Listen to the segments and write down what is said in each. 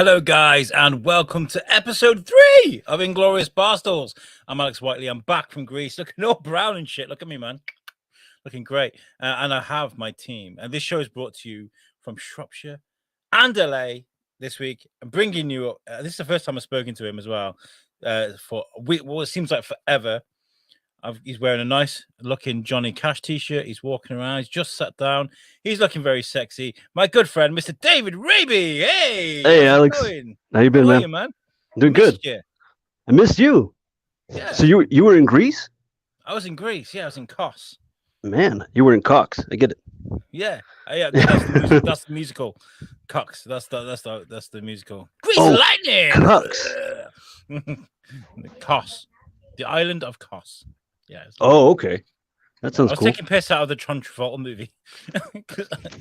Hello, guys, and welcome to episode 3 of Inglorious Barstools. I'm Alex Whiteley. I'm back from Greece, looking all brown and shit. Look at me, man. Looking great. And I have my team. And this show is brought to you from Shropshire and LA this week. I'm bringing you this is the first time I've spoken to him as well. For it seems like forever. He's wearing a nice looking Johnny Cash t-shirt. He's walking around. He's just sat down. He's looking very sexy. My good friend, Mr. David Raby. Hey, Alex. How you been, How are man? you, man? Doing good. You. I missed you. Yeah. So you were in Greece? I was in Greece. Yeah, I was in Kos. Man, you were in Cox. I get it. Yeah. That's the musical. Cox. That's the musical. Greece Lightning. Cox. Kos. The island of Kos. Yeah. Oh, okay. That sounds cool. I was taking piss out of the Tron Travolta movie. I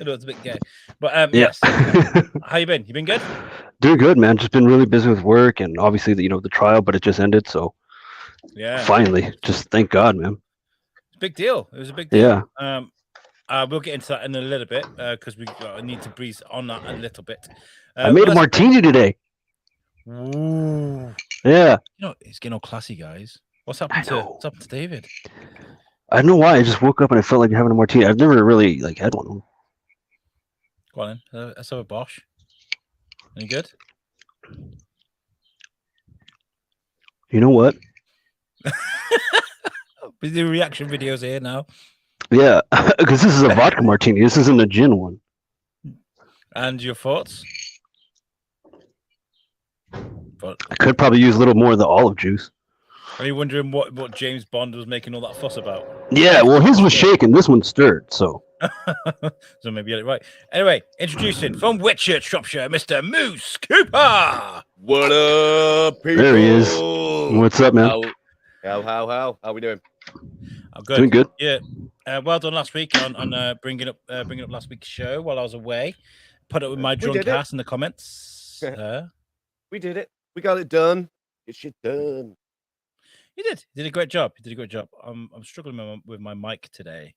know it's a bit gay. But yes. How you been? You been good? Doing good, man. Just been really busy with work and obviously the trial, but it just ended, so yeah. Finally. Just thank God, man. It's a big deal. It was a big deal. Yeah. We'll get into that in a little bit because we need to breeze on that a little bit. I made a martini today. Ooh. Yeah. It's getting all classy, guys. What's happened to David? I don't know why. I just woke up and I felt like having a martini. I've never really had one. Go on then. Let's have a Bosch. Any good? You know what? We do reaction videos here now. Yeah, because this is a vodka martini. This isn't a gin one. And your thoughts? I could probably use a little more of the olive juice. Are you wondering what James Bond was making all that fuss about? Yeah, well, his was shaken. This one stirred, so. So maybe you get it right. Anyway, introducing from Whitchurch, Shropshire, Mr. Moose Cooper. What up, people? There he is. What's up, man? How we doing? I'm good. Doing good. Yeah. Well done last week on bringing up last week's show while I was away. Put it with my drunk ass in the comments. We did it. We got it done. Get shit done. You did a great job. I'm struggling with my mic today.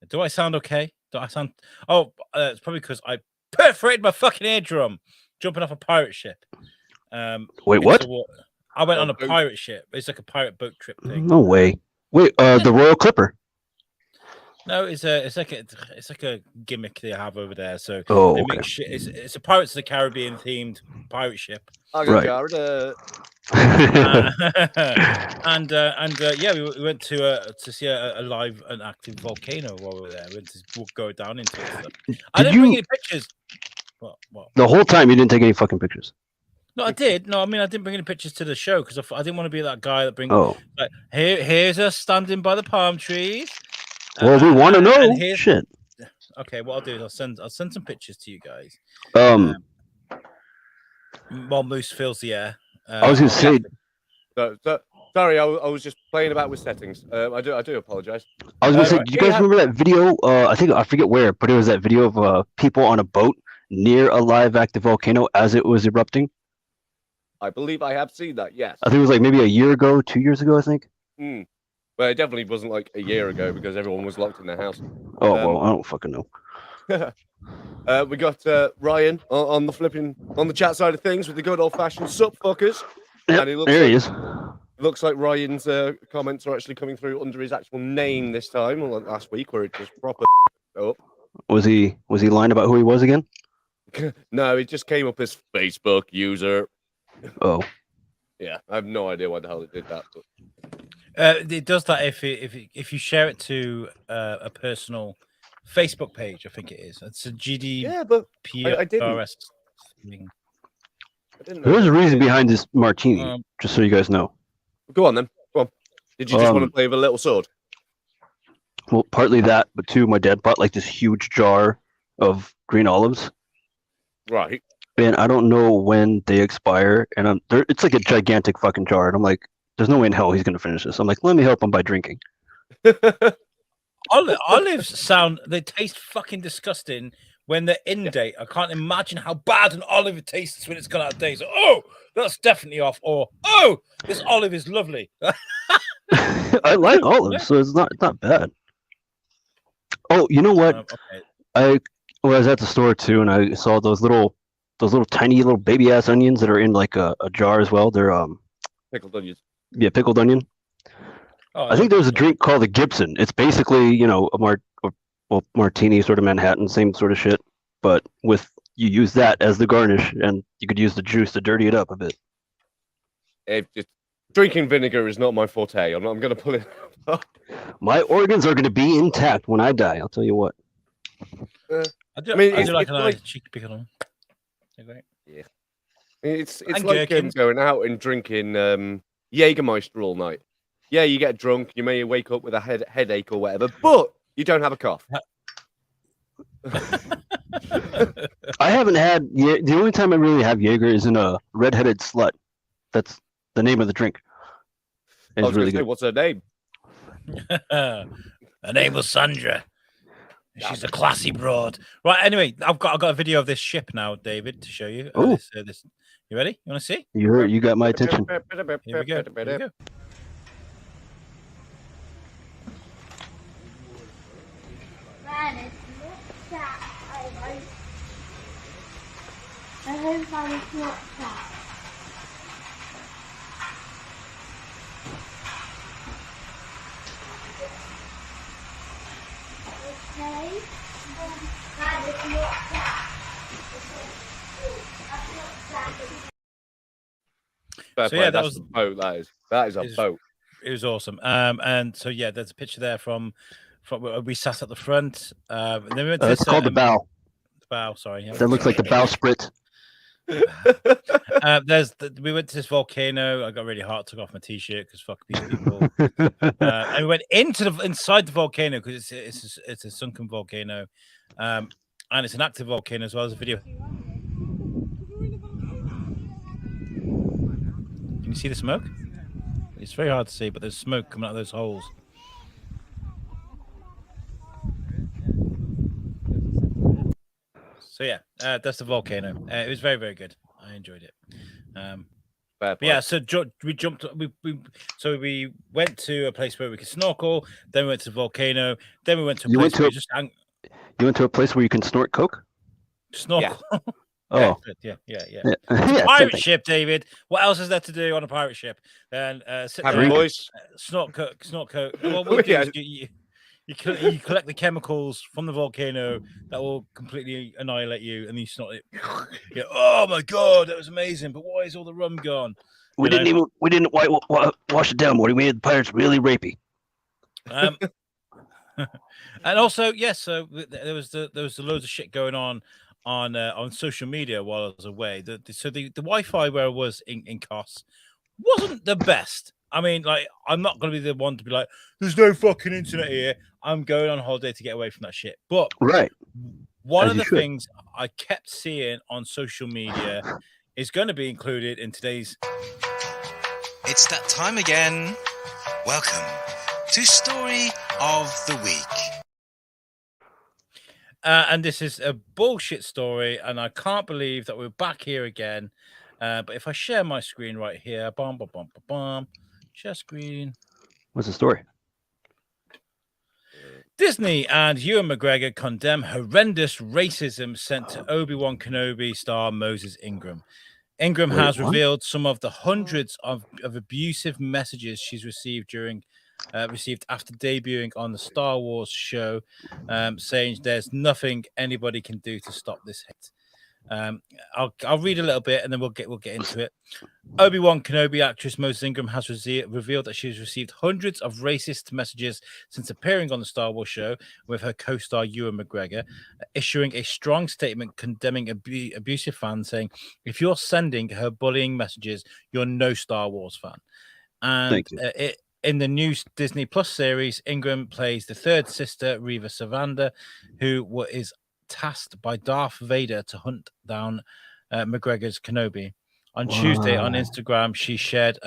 Do I sound okay? It's probably because I perforated my fucking eardrum jumping off a pirate ship. Wait, what? I went on a pirate ship. It's like a pirate boat trip thing. No way. Wait, the Royal Clipper. No, it's like a gimmick they have over there. So okay. It's a Pirates of the Caribbean themed pirate ship. Right. And we went to see a live and active volcano while we were there. We went to go down into it. I didn't bring any pictures. What? The whole time you didn't take any fucking pictures. No, I did. No, I mean I didn't bring any pictures to the show because I didn't want to be that guy that brings. Like, here's us standing by the palm trees. Well, we want to know. Shit. Okay, what I'll do is I'll send some pictures to you guys. While Moose fills the air. I was gonna say. Sorry, I was just playing about with settings. I do apologize. I was gonna say, do you guys remember that video? I forget where, but it was that video of people on a boat near a live active volcano as it was erupting. I believe I have seen that. Yes. I think it was like maybe a year ago, 2 years ago. I think. Well, it definitely wasn't like a year ago because everyone was locked in their house. Oh well, I don't fucking know. We got Ryan on the chat side of things with the good old-fashioned sup fuckers. Yep, and he is. Looks like Ryan's comments are actually coming through under his actual name this time, unlike last week where it just proper up. Was he lying about who he was again? No, it just came up as Facebook user. Oh. Yeah, I have no idea why the hell it did that. But... it does that if you share it to a personal Facebook page. I think it is. It's a GD. Yeah, but I didn't. There's a reason behind this martini, just so you guys know. Go on then. Go on. Did you just want to play with a little sword? Well, partly that, but too, my dad bought like this huge jar of green olives. Right. And I don't know when they expire, and it's like a gigantic fucking jar, and I'm like, there's no way in hell he's gonna finish this. I'm like, let me help him by drinking. Olives they taste fucking disgusting when they're in date. I can't imagine how bad an olive tastes when it's gone out of date. So, that's definitely off. Or, this olive is lovely. I like olives, so it's not bad. Oh, you know what? Okay. I was at the store too, and I saw those little those little tiny little baby ass onions that are in like a jar as well. They're Pickled onions. yeah, pickled onion. Oh, I think there's a drink called the Gibson. It's basically, you know, a martini sort of Manhattan, same sort of shit, but with you use that as the garnish, and you could use the juice to dirty it up a bit. Drinking vinegar is not my forte. I'm going to pull it up. My organs are going to be intact when I die. I'll tell you what. I do it's like a nice like, cheeky pickle on. They're great. Yeah. It's And like gherkins. going out and drinking Jägermeister all night. Yeah, you get drunk, you may wake up with a headache or whatever, but you don't have a cough. I haven't had the only time I really have Jaeger is in a redheaded slut. That's the name of the drink. I was really say, good. what's her name? Her name was Sandra. She's a classy broad. Right. Anyway, I've got a video of this ship now, David, to show you. Oh, this. You ready? You want to see? You got my attention. Here we go. Here we go. I hope I was not that. Okay. That is not that. So yeah, that that's was a boat. That is a boat. It was awesome. And so yeah, there's a picture there from we sat at the front. And then we went to It's called the bow. The bow, sorry. Yeah. That looks like the bowsprit. We went to this volcano. I got really hot, took off my t-shirt because fuck these people. And we went inside the volcano because it's a sunken volcano, and it's an active volcano as well as a video. Can you see the smoke? It's very hard to see, but there's smoke coming out of those holes. So yeah, that's the volcano. It was very, very good. I enjoyed it. But yeah, so we jumped. We went to a place where we could snorkel. Then we went to the volcano. Then we went to a place where you went to a place where you can snort coke. Snorkel. Yeah. Oh, yeah. Pirate ship, David. What else is there to do on a pirate ship? And sit there, boys. Snort coke. Well, what we'll do is you collect the chemicals from the volcano that will completely annihilate you, and you snort it. Oh my god, that was amazing! But why is all the rum gone? We didn't wash it down, Morty. We made the pirates really rapey. And also, yes, so there was loads of shit going on social media while I was away. So the Wi-Fi where I was in Kos wasn't the best. I mean, like, I'm not going to be the one to be like, there's no fucking internet here. I'm going on holiday to get away from that shit. But one of the things I kept seeing on social media is going to be included in today's. It's that time again. Welcome to Story of the Week. And this is a bullshit story, and I can't believe that we're back here again. But if I share my screen right here, share screen. What's the story? Disney and Ewan McGregor condemn horrendous racism sent to Obi-Wan Kenobi star Moses Ingram. Ingram has revealed some of the hundreds of abusive messages she's received after debuting on the Star Wars show, saying there's nothing anybody can do to stop this hate. I'll read a little bit and then we'll get into it. Obi-Wan Kenobi actress Moses Ingram has revealed that she's received hundreds of racist messages since appearing on the Star Wars show with her co-star Ewan McGregor, issuing a strong statement condemning abusive fans, saying, if you're sending her bullying messages, you're no Star Wars fan. And in the new Disney Plus series, Ingram plays the third sister, Reva Savanda, who is tasked by Darth Vader to hunt down McGregor's Kenobi. On Tuesday on Instagram, she shared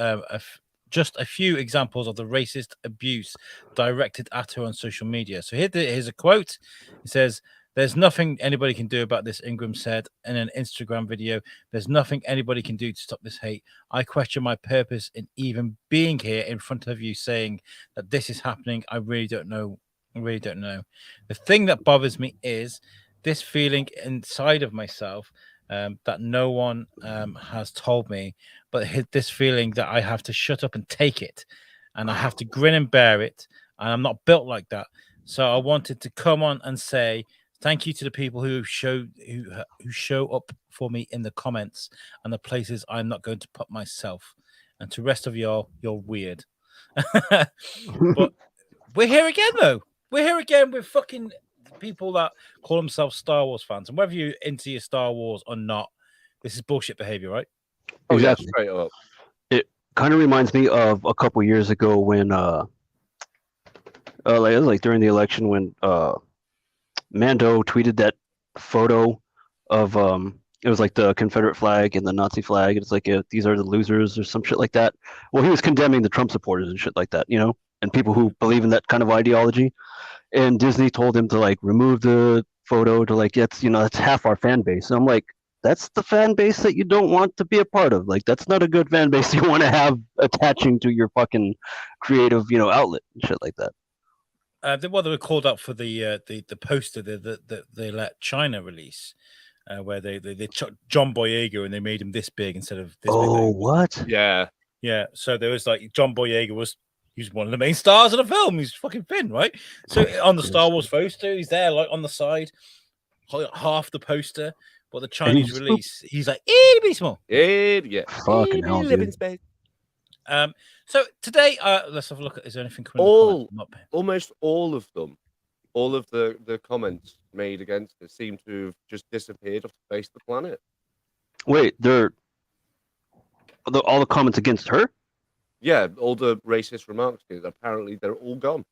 just a few examples of the racist abuse directed at her on social media. So here's a quote. It says, there's nothing anybody can do about this, Ingram said in an Instagram video. There's nothing anybody can do to stop this hate. I question my purpose in even being here in front of you saying that this is happening. I really don't know. The thing that bothers me is this feeling inside of myself that no one has told me, but this feeling that I have to shut up and take it, and I have to grin and bear it, and I'm not built like that. So I wanted to come on and say thank you to the people who show up for me in the comments and the places I'm not going to put myself. And to the rest of y'all, you're weird. But we're here again, though. We're here again with fucking people that call themselves Star Wars fans. And whether you're into your Star Wars or not, this is bullshit behavior, right? Oh, Exactly. yeah, straight up. It kind of reminds me of a couple years ago when it was like during the election when Mando tweeted that photo of it was like the Confederate flag and the Nazi flag, and it's like these are the losers or some shit like that. Well, he was condemning the Trump supporters and shit like that, you know, and people who believe in that kind of ideology. And Disney told him to like remove the photo to like that's half our fan base. And I'm like, that's the fan base that you don't want to be a part of. Like that's not a good fan base you want to have attaching to your fucking creative, outlet and shit like that. They were called up for the poster that they let China release, where they took John Boyega and they made him this big instead of this big. Oh, what? Yeah. Yeah. So there was like John Boyega he's one of the main stars of the film. He's fucking Finn, right? So on the Star Wars poster, he's there like on the side, half the poster. But the Chinese release, he's like itty bitty small. Yeah. Fucking hell, dude. Space. So today, let's have a look at. Is there anything coming? Almost all of them, all of the comments made against it seem to have just disappeared off the face of the planet. Wait, all the comments against her? Yeah, all the racist remarks. Apparently, they're all gone.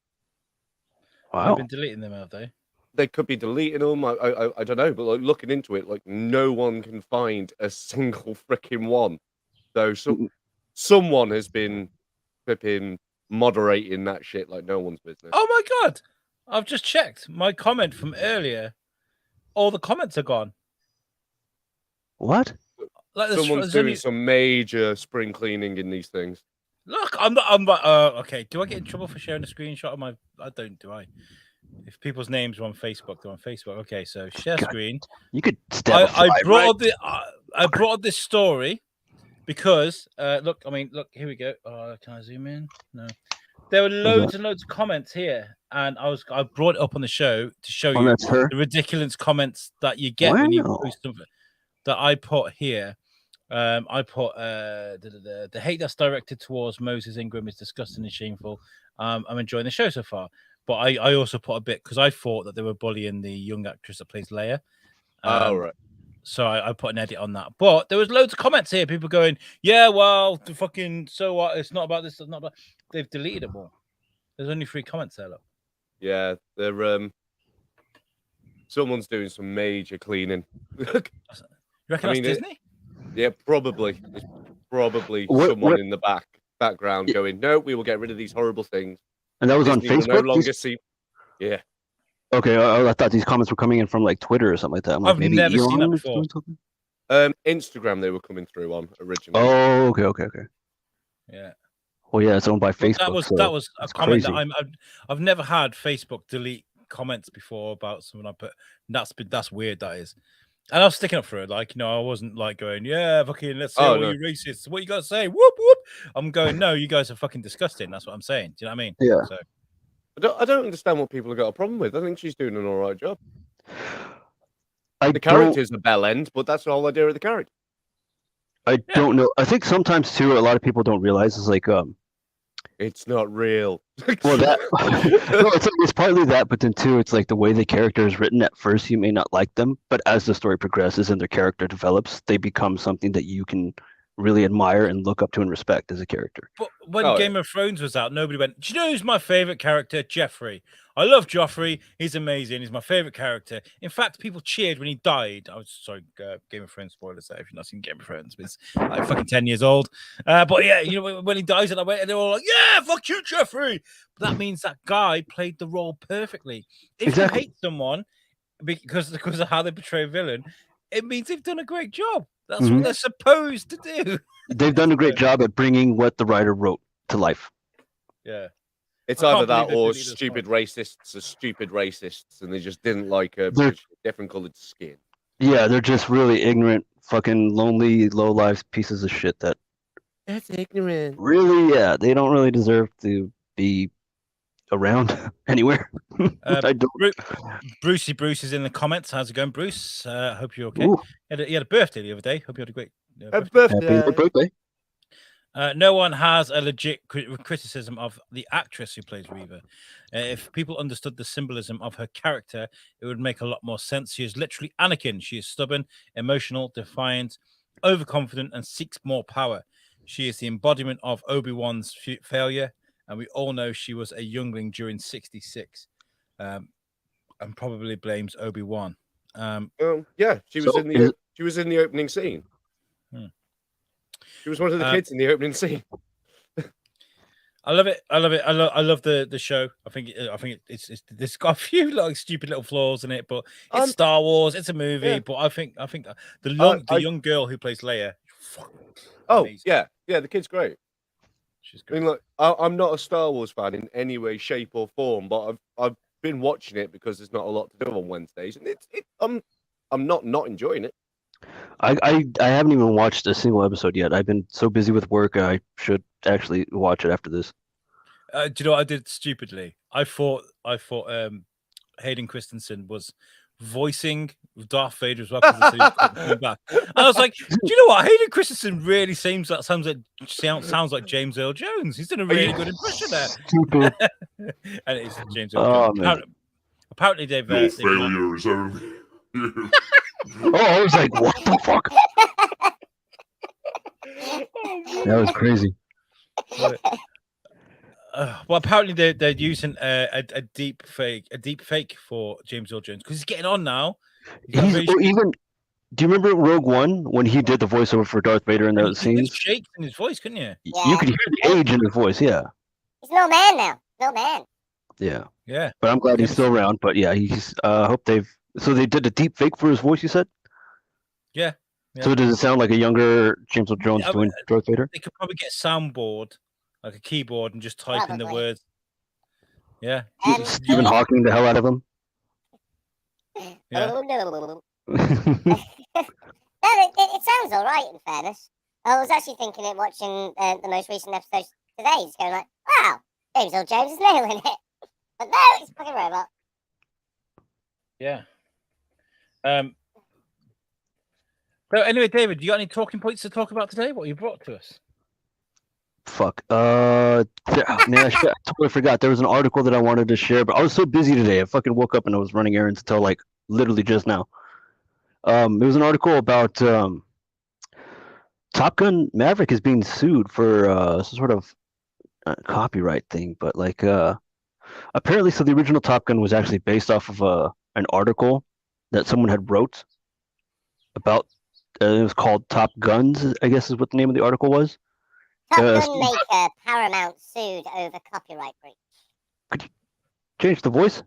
Wow. They've been deleting them, have they? They could be deleting them. I don't know, but like looking into it, like no one can find a single freaking one. Though someone has been flipping moderating that shit like no one's business. Oh my god! I've just checked my comment from earlier. All the comments are gone. What? Like Someone's doing some major spring cleaning in these things. Look, I'm not. Okay. Do I get in trouble for sharing a screenshot of my? I don't. Do I? If people's names are on Facebook, they're on Facebook. Okay, so share screen. You could stab I brought up this story because look. I mean, look. Here we go. Can I zoom in? No. There were loads and loads of comments here, and I brought it up on the show to show you the ridiculous comments that you get when you post something that I put here. I put the hate that's directed towards Moses Ingram is disgusting and shameful. I'm enjoying the show so far, but I also put a bit because I thought that they were bullying the young actress that plays Leia. Right. So I put an edit on that. But there was loads of comments here. People going, yeah, well, the fucking so what? It's not about this. It's not about. They've deleted them all. There's only 3 comments there. Look. Yeah, they're someone's doing some major cleaning. You reckon that's Disney? Yeah, probably. It's probably someone in the background going, no, we will get rid of these horrible things. And that was Disney on Facebook? will no longer see. Yeah. Okay, I thought these comments were coming in from like Twitter or something like that. I've never seen that before. Instagram, they were coming through on originally. Oh, okay. Yeah. Well, yeah, it's owned by Facebook. That was a comment crazy. That I've never had Facebook delete comments before about something I put. That's weird. That is. And I was sticking up for it. Like, I wasn't like going, yeah, fucking, let's say all you racists. What you got to say? Whoop, whoop. I'm going, no, you guys are fucking disgusting. That's what I'm saying. Do you know what I mean? Yeah. So. I don't understand what people have got a problem with. I think she's doing an all right job. The character's a bell end, but that's the whole idea of the character. I don't know. I think sometimes, too, a lot of people don't realize it's like, it's not real. Well, that no, it's partly that, but then too, it's like the way the character is written. At first, you may not like them, but as the story progresses and their character develops, they become something that you can really admire and look up to and respect as a character. But when Game of Thrones was out, nobody went, do you know who's my favorite character? Joffrey. I love Joffrey. He's amazing. He's my favorite character. In fact, people cheered when he died. I was sorry, Game of Thrones spoilers there if you've not seen Game of Thrones. It's like fucking 10 years old. But yeah, when he dies, and they're all like, yeah, fuck you, Joffrey. But that means that guy played the role perfectly. If you hate someone because of how they portray a villain, it means they've done a great job. That's what they're supposed to do. They've done a great job at bringing what the writer wrote to life. Yeah. It's either that or stupid racists are stupid racists and they just didn't like a different coloured skin. Yeah, they're just really ignorant, fucking lonely, low life pieces of shit that That's ignorant. really, yeah, they don't really deserve to be around anywhere. I don't. Brucey Bruce is in the comments. How's it going, Bruce? Hope you're okay. Ooh, He had a birthday the other day. Hope you had a great Happy birthday. happy birthday. No one has a legit criticism of the actress who plays Reva. If people understood the symbolism of her character, it would make a lot more sense. She is literally Anakin. She is stubborn, emotional, defiant, overconfident, and seeks more power. She is the embodiment of Obi-Wan's failure, and we all know she was a youngling during 66, and probably blames Obi-Wan. Yeah, she was So in the she was in the opening scene. Hmm. She was one of the kids in the opening scene. I love it. I love the show. I think it's got a few like stupid little flaws in it, but it's Star Wars. It's a movie, yeah. but I think the young girl who plays Leia. Amazing. Yeah, the kid's great. She's I great. mean, look, I'm not a Star Wars fan in any way, shape, or form, but I've been watching it because there's not a lot to do on Wednesdays, and I'm not enjoying it. I haven't even watched a single episode yet. I've been so busy with work. I should actually watch it after this. Do you know what I did stupidly? I thought Hayden Christensen was voicing Darth Vader as well because he was coming back. And I was like, do you know what? Hayden Christensen really sounds like James Earl Jones. He's done a really good impression there. Stupid. And it's James Earl Jones. Apparently they've No failure is only you. Oh, I was like, what the fuck? That was crazy. Well, apparently they're using a deep fake for James Earl Jones because he's getting on now. Do you remember Rogue One when he did the voiceover for Darth Vader in those scenes? Shakes in his voice, couldn't you? Yeah. You could hear the age in his voice. Yeah. He's an old man now. An old man. Yeah. But I'm glad he's still around. But yeah, he's. Hope they've. So they did a deep fake for his voice. You said. Yeah. So does it sound like a younger James Earl Jones doing Darth Vader? They could probably get a soundboard, like a keyboard, and just type in the words. Yeah. Stephen Hawking the hell out of him. Yeah. It sounds all right, in fairness. I was actually thinking it watching the most recent episode today. It's going like, wow, James Earl Jones is nailing it. But no, it's a fucking robot. Yeah. So anyway, David, you got any talking points to talk about today? What you brought to us? Fuck. Man, I totally forgot. There was an article that I wanted to share, but I was so busy today. I fucking woke up and I was running errands until like literally just now. It was an article about Top Gun Maverick is being sued for some sort of copyright thing, but like apparently, so the original Top Gun was actually based off of an article that someone had wrote about. It was called Top Guns, I guess is what the name of the article was. Top Gun maker Paramount sued over copyright breach. Could you change the voice?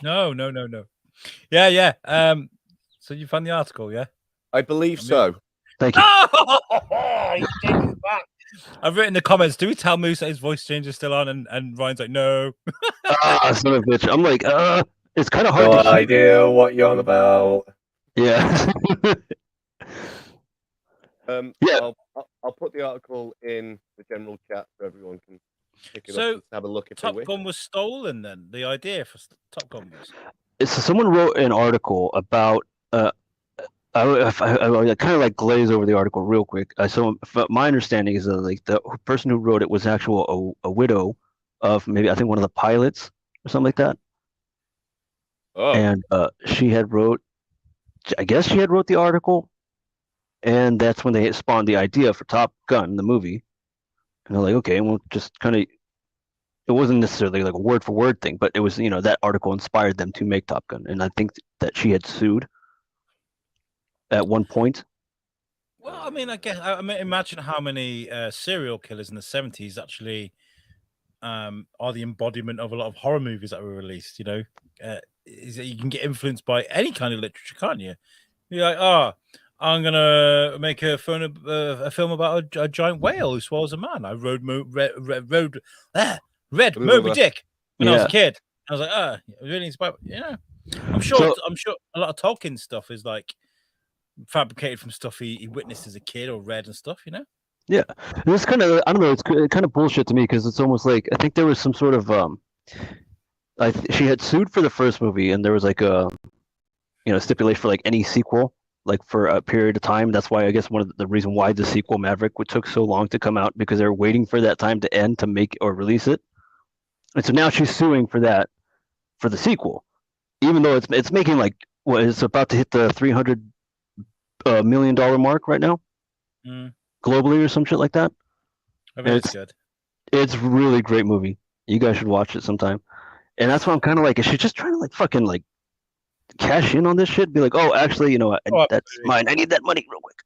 No. Yeah. So you found the article, yeah? I believe so. Thank you. Oh, he changed it back. I've written in the comments, do we tell Moose that his voice change is still on? And Ryan's like, no. Son of a bitch. I'm like, it's kind of hard No to idea what you're on about. Yeah. Yeah. I'll put the article in the general chat so everyone can pick it up and have a look if Top they wish. Gun was stolen then. The idea for Top Gun was. So someone wrote an article about I kind of like glaze over the article real quick. So my understanding is that like the person who wrote it was actual a widow of maybe I think one of the pilots or something like that. Oh. And she had wrote the article, and that's when they spawned the idea for Top Gun, the movie. And they're like, okay, we'll just kind of. It wasn't necessarily like a word for word thing, but it was that article inspired them to make Top Gun, and I think that she had sued at one point. Well, I mean, imagine how many serial killers in the 70s actually are the embodiment of a lot of horror movies that were released. Is that you can get influenced by any kind of literature, can't you? You're like, I'm gonna make a film about a giant whale who swallows a man. I read Moby Dick when I was a kid. I was like, it was really inspired. I'm sure. So- I'm sure a lot of Tolkien stuff is like fabricated from stuff he witnessed as a kid or read and stuff. You know. Yeah, it's kind of, I don't know, it's kind of bullshit to me because it's almost like I think there was some sort of she had sued for the first movie and there was like a stipulation for like any sequel like for a period of time. That's why I guess one of the reason why the sequel Maverick took so long to come out because they were waiting for that time to end to make or release it. And so now she's suing for that for the sequel, even though it's making like what it's about to hit the $300 million mark right now. Globally or some shit like that. I mean, it's good. It's a really great movie. You guys should watch it sometime. And that's why I'm kind of like, is she just trying to like fucking like cash in on this shit? Be like, oh, actually, that's mine. I need that money real quick.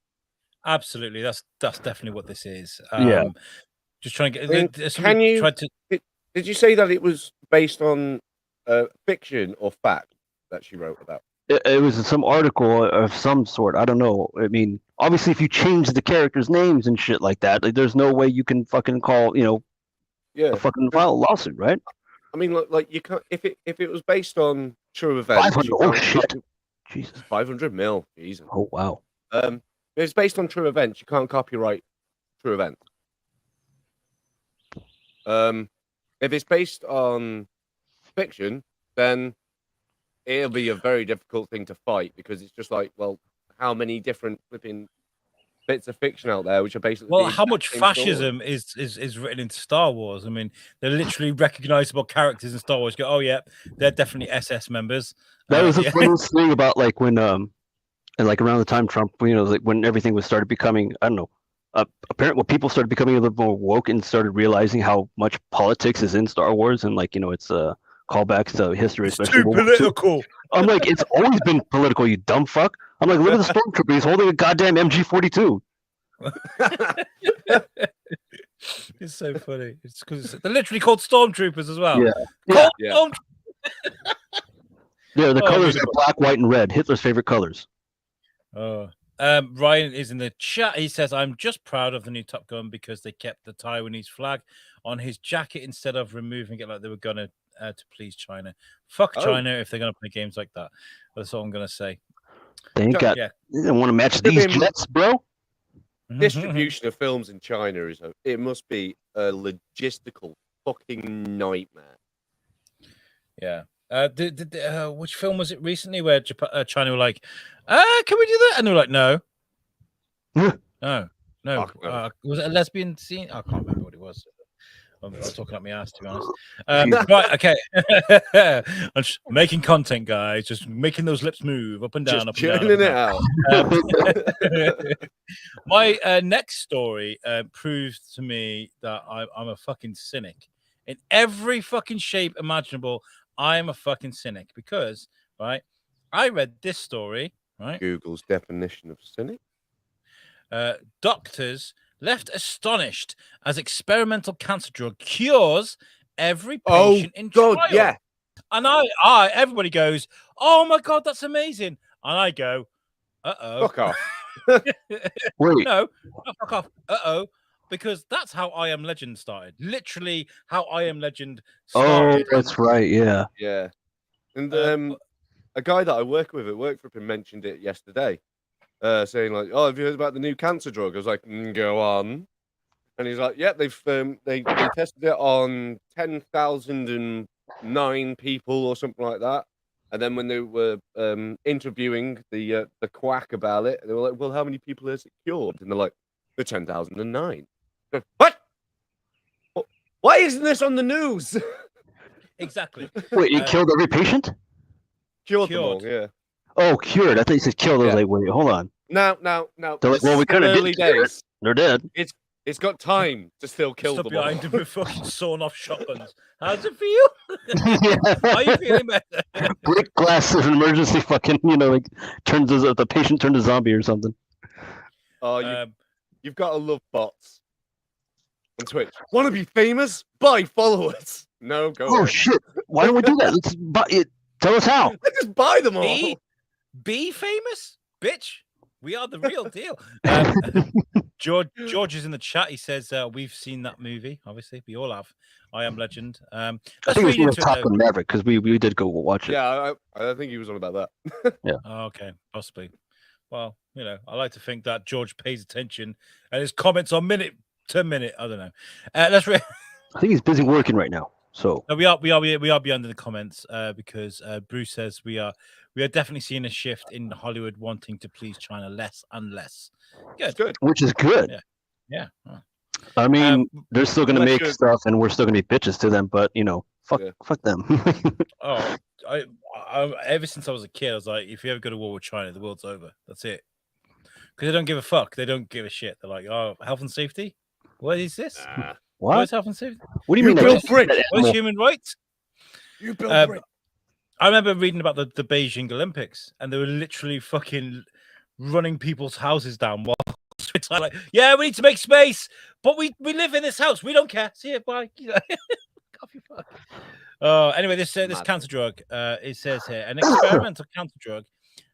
Absolutely, that's definitely what this is. Yeah. Just trying to get. Can you? Did you say that it was based on fiction or fact that she wrote about? It was some article of some sort. I don't know. I mean, obviously, if you change the characters' names and shit like that, like, there's no way you can fucking call, a fucking file a lawsuit, right? I mean, like you can't. If it was based on true events, 500. Oh shit! Jesus. 500 mil. Jesus. Oh wow. If it's based on true events, you can't copyright true events. If it's based on fiction, then it'll be a very difficult thing to fight because it's just like, well, how many different flipping bits of fiction out there which are basically how much fascism is written into Star Wars? I mean, they're literally recognizable characters in Star Wars. Go, oh yeah, they're definitely SS members. That was the funniest thing about like when and like around the time Trump, like when everything was started becoming, I don't know, apparently when people started becoming a little more woke and started realizing how much politics is in Star Wars and like it's callbacks to history, especially too political. I'm like, it's always been political, you dumb fuck. I'm like, look at the stormtrooper. He's holding a goddamn MG42. It's so funny. It's because they're literally called stormtroopers as well. Yeah. Yeah, the colors are black, white, and red. Hitler's favorite colors. Oh. Ryan is in the chat. He says, I'm just proud of the new Top Gun because they kept the Taiwanese flag on his jacket instead of removing it like they were going to please China. Fuck China if they're going to play games like that. That's all I'm going to say. They ain't got. They don't want to match these jets, bro. Distribution of films in China it must be a logistical fucking nightmare. Yeah. Which film was it recently where China were like, can we do that? And they were like, no. No. Was it a lesbian scene? I can't remember what it was. I'm talking up my ass, to be honest. Right, okay. I'm just making content, guys. Just making those lips move up and down, up and down. It out. My next story proves to me that I'm a fucking cynic. In every fucking shape imaginable, I am a fucking cynic because, right, I read this story, right? Google's definition of cynic. Doctors left astonished as experimental cancer drug cures every patient in trial. Yeah. And everybody goes, oh my God, that's amazing. And I go, uh-oh. Fuck off. Wait. No, fuck off. Uh-oh. Because that's how I Am Legend started. Literally how I Am Legend started. Oh, that's right. Yeah. Yeah. And a guy that I work with at Workflip mentioned it yesterday. Saying like, "Oh, have you heard about the new cancer drug?" I was like, "Go on," and he's like, "Yeah, they've they tested it on 10,009 people or something like that." And then when they were interviewing the quack about it, they were like, "Well, how many people has it cured?" And they're like, "The 10,009." What? Why isn't this on the news? Exactly. Wait, it killed every patient? Cured them all, yeah. Oh, cured. I thought you said killed. I was like, wait, hold on. No. They're like, well, we kind of did days. They're dead. It's got time to still kill them all. Behind them with fucking sawn off shotguns. How does it feel? Are you feeling better? Break glass if an emergency fucking, like the patient turned a zombie or something. Oh, you've got to love bots on Twitch. Want to be famous? Buy followers. No, go. Oh shit! Why don't we do that? Let's buy it. Tell us how. Let's just buy them all. Be famous, bitch. We are the real deal. George is in the chat. He says we've seen that movie. Obviously, we all have. I Am Legend. I Let's think read it was into it. Top Gun Maverick because we did go watch it. Yeah, I think he was on about that. Oh, okay, possibly. Well, I like to think that George pays attention and his comments are minute to minute. I don't know. Let's read. I think he's busy working right now. So No, we are beyond the comments because Bruce says we are definitely seeing a shift in Hollywood wanting to please China less and less. Good. which is good. Yeah. Oh. I mean, they're still going to unless make stuff, and we're still going to be bitches to them. But fuck them. Oh, I ever since I was a kid, I was like, if you ever go to war with China, the world's over. That's it. Because they don't give a fuck. They don't give a shit. They're like, oh, health and safety. What is this? What is health and safety? What do you mean? What is human rights? You build brick. I remember reading about the Beijing Olympics, and they were literally fucking running people's houses down while it's like, yeah, we need to make space, but we live in this house. We don't care. See you, bye. Anyway, this cancer drug, it says here, an experimental cancer drug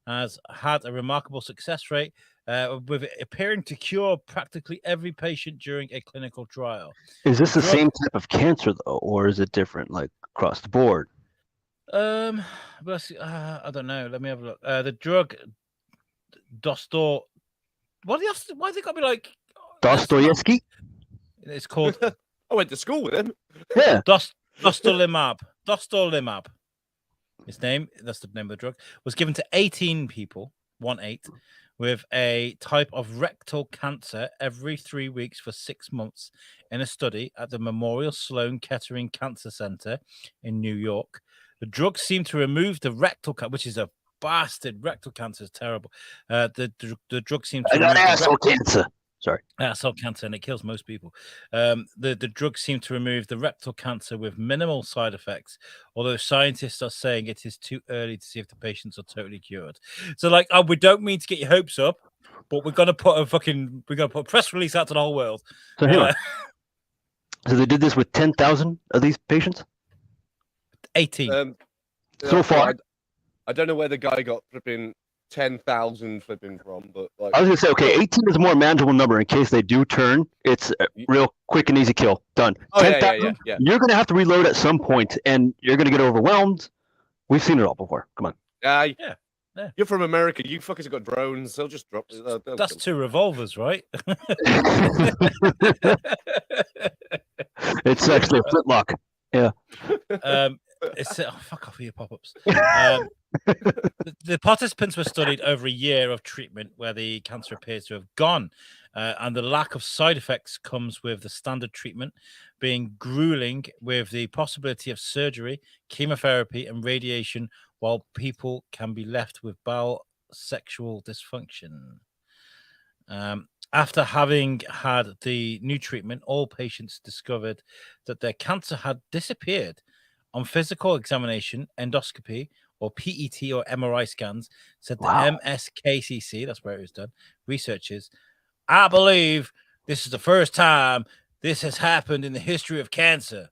has had a remarkable success rate, with it appearing to cure practically every patient during a clinical trial. Is this the same type of cancer though, or is it different, like across the board? I don't know. Let me have a look. The drug Dostor. Why they got to be like Dostoevsky? It's called. I went to school with him. Yeah. Dostarlimab. Dostarlimab. Its name, that's the name of the drug, was given to 18 people, 18, with a type of rectal cancer every 3 weeks for 6 months in a study at the Memorial Sloan Kettering Cancer Center in New York. The drug seemed to remove the rectal cancer, which is a bastard. Rectal cancer is terrible. The drug seemed to remove asshole cancer. Sorry. Asshole cancer, and it kills most people. The drug seemed to remove the rectal cancer with minimal side effects, although scientists are saying it is too early to see if the patients are totally cured. So, we don't mean to get your hopes up, but we're gonna put a press release out to the whole world. So hang on. So they did this with 10,000 of these patients? 18. So far. I don't know where the guy got flipping 10,000 flipping from, but I was gonna say, okay, 18 is a more manageable number in case they do turn. It's a real quick and easy kill. Done. 10,000. Yeah. You're gonna have to reload at some point, and you're gonna get overwhelmed. We've seen it all before. Come on. Yeah. You're from America. You fuckers have got drones. They'll just drop. That's 2 revolvers, right? It's actually a flintlock. Yeah. Fuck off with your pop-ups. The participants were studied over a year of treatment where the cancer appears to have gone, and the lack of side effects comes with the standard treatment being grueling, with the possibility of surgery, chemotherapy, and radiation, while people can be left with bowel sexual dysfunction. After having had the new treatment, all patients discovered that their cancer had disappeared. On physical examination, endoscopy, or PET or MRI scans, said the MSKCC, that's where it was done, researchers, I believe this is the first time this has happened in the history of cancer,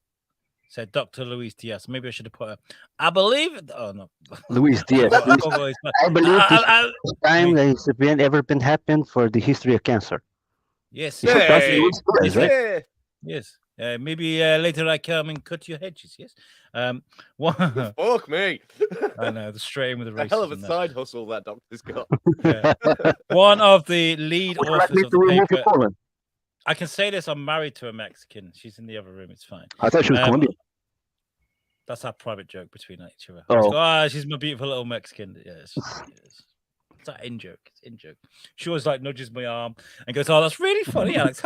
said Dr. Luis Diaz. Maybe I should have put I believe it. Oh, no. Luis Diaz. I believe this is the first time that it's ever been happened for the history of cancer. Yes. Hey. Right? Yes. Maybe later I come and cut your hedges. Yes. Fuck me. I know, the straight in with the racism. A hell of a side hustle that doctor's got. Yeah. One of the lead authors of the paper. I can say this. I'm married to a Mexican. She's in the other room. It's fine. I thought she was Colombian. That's our private joke between each other. Oh. She's my beautiful little Mexican. Yes. It's an in joke. It's in joke. She always nudges my arm and goes, "Oh, that's really funny, Alex.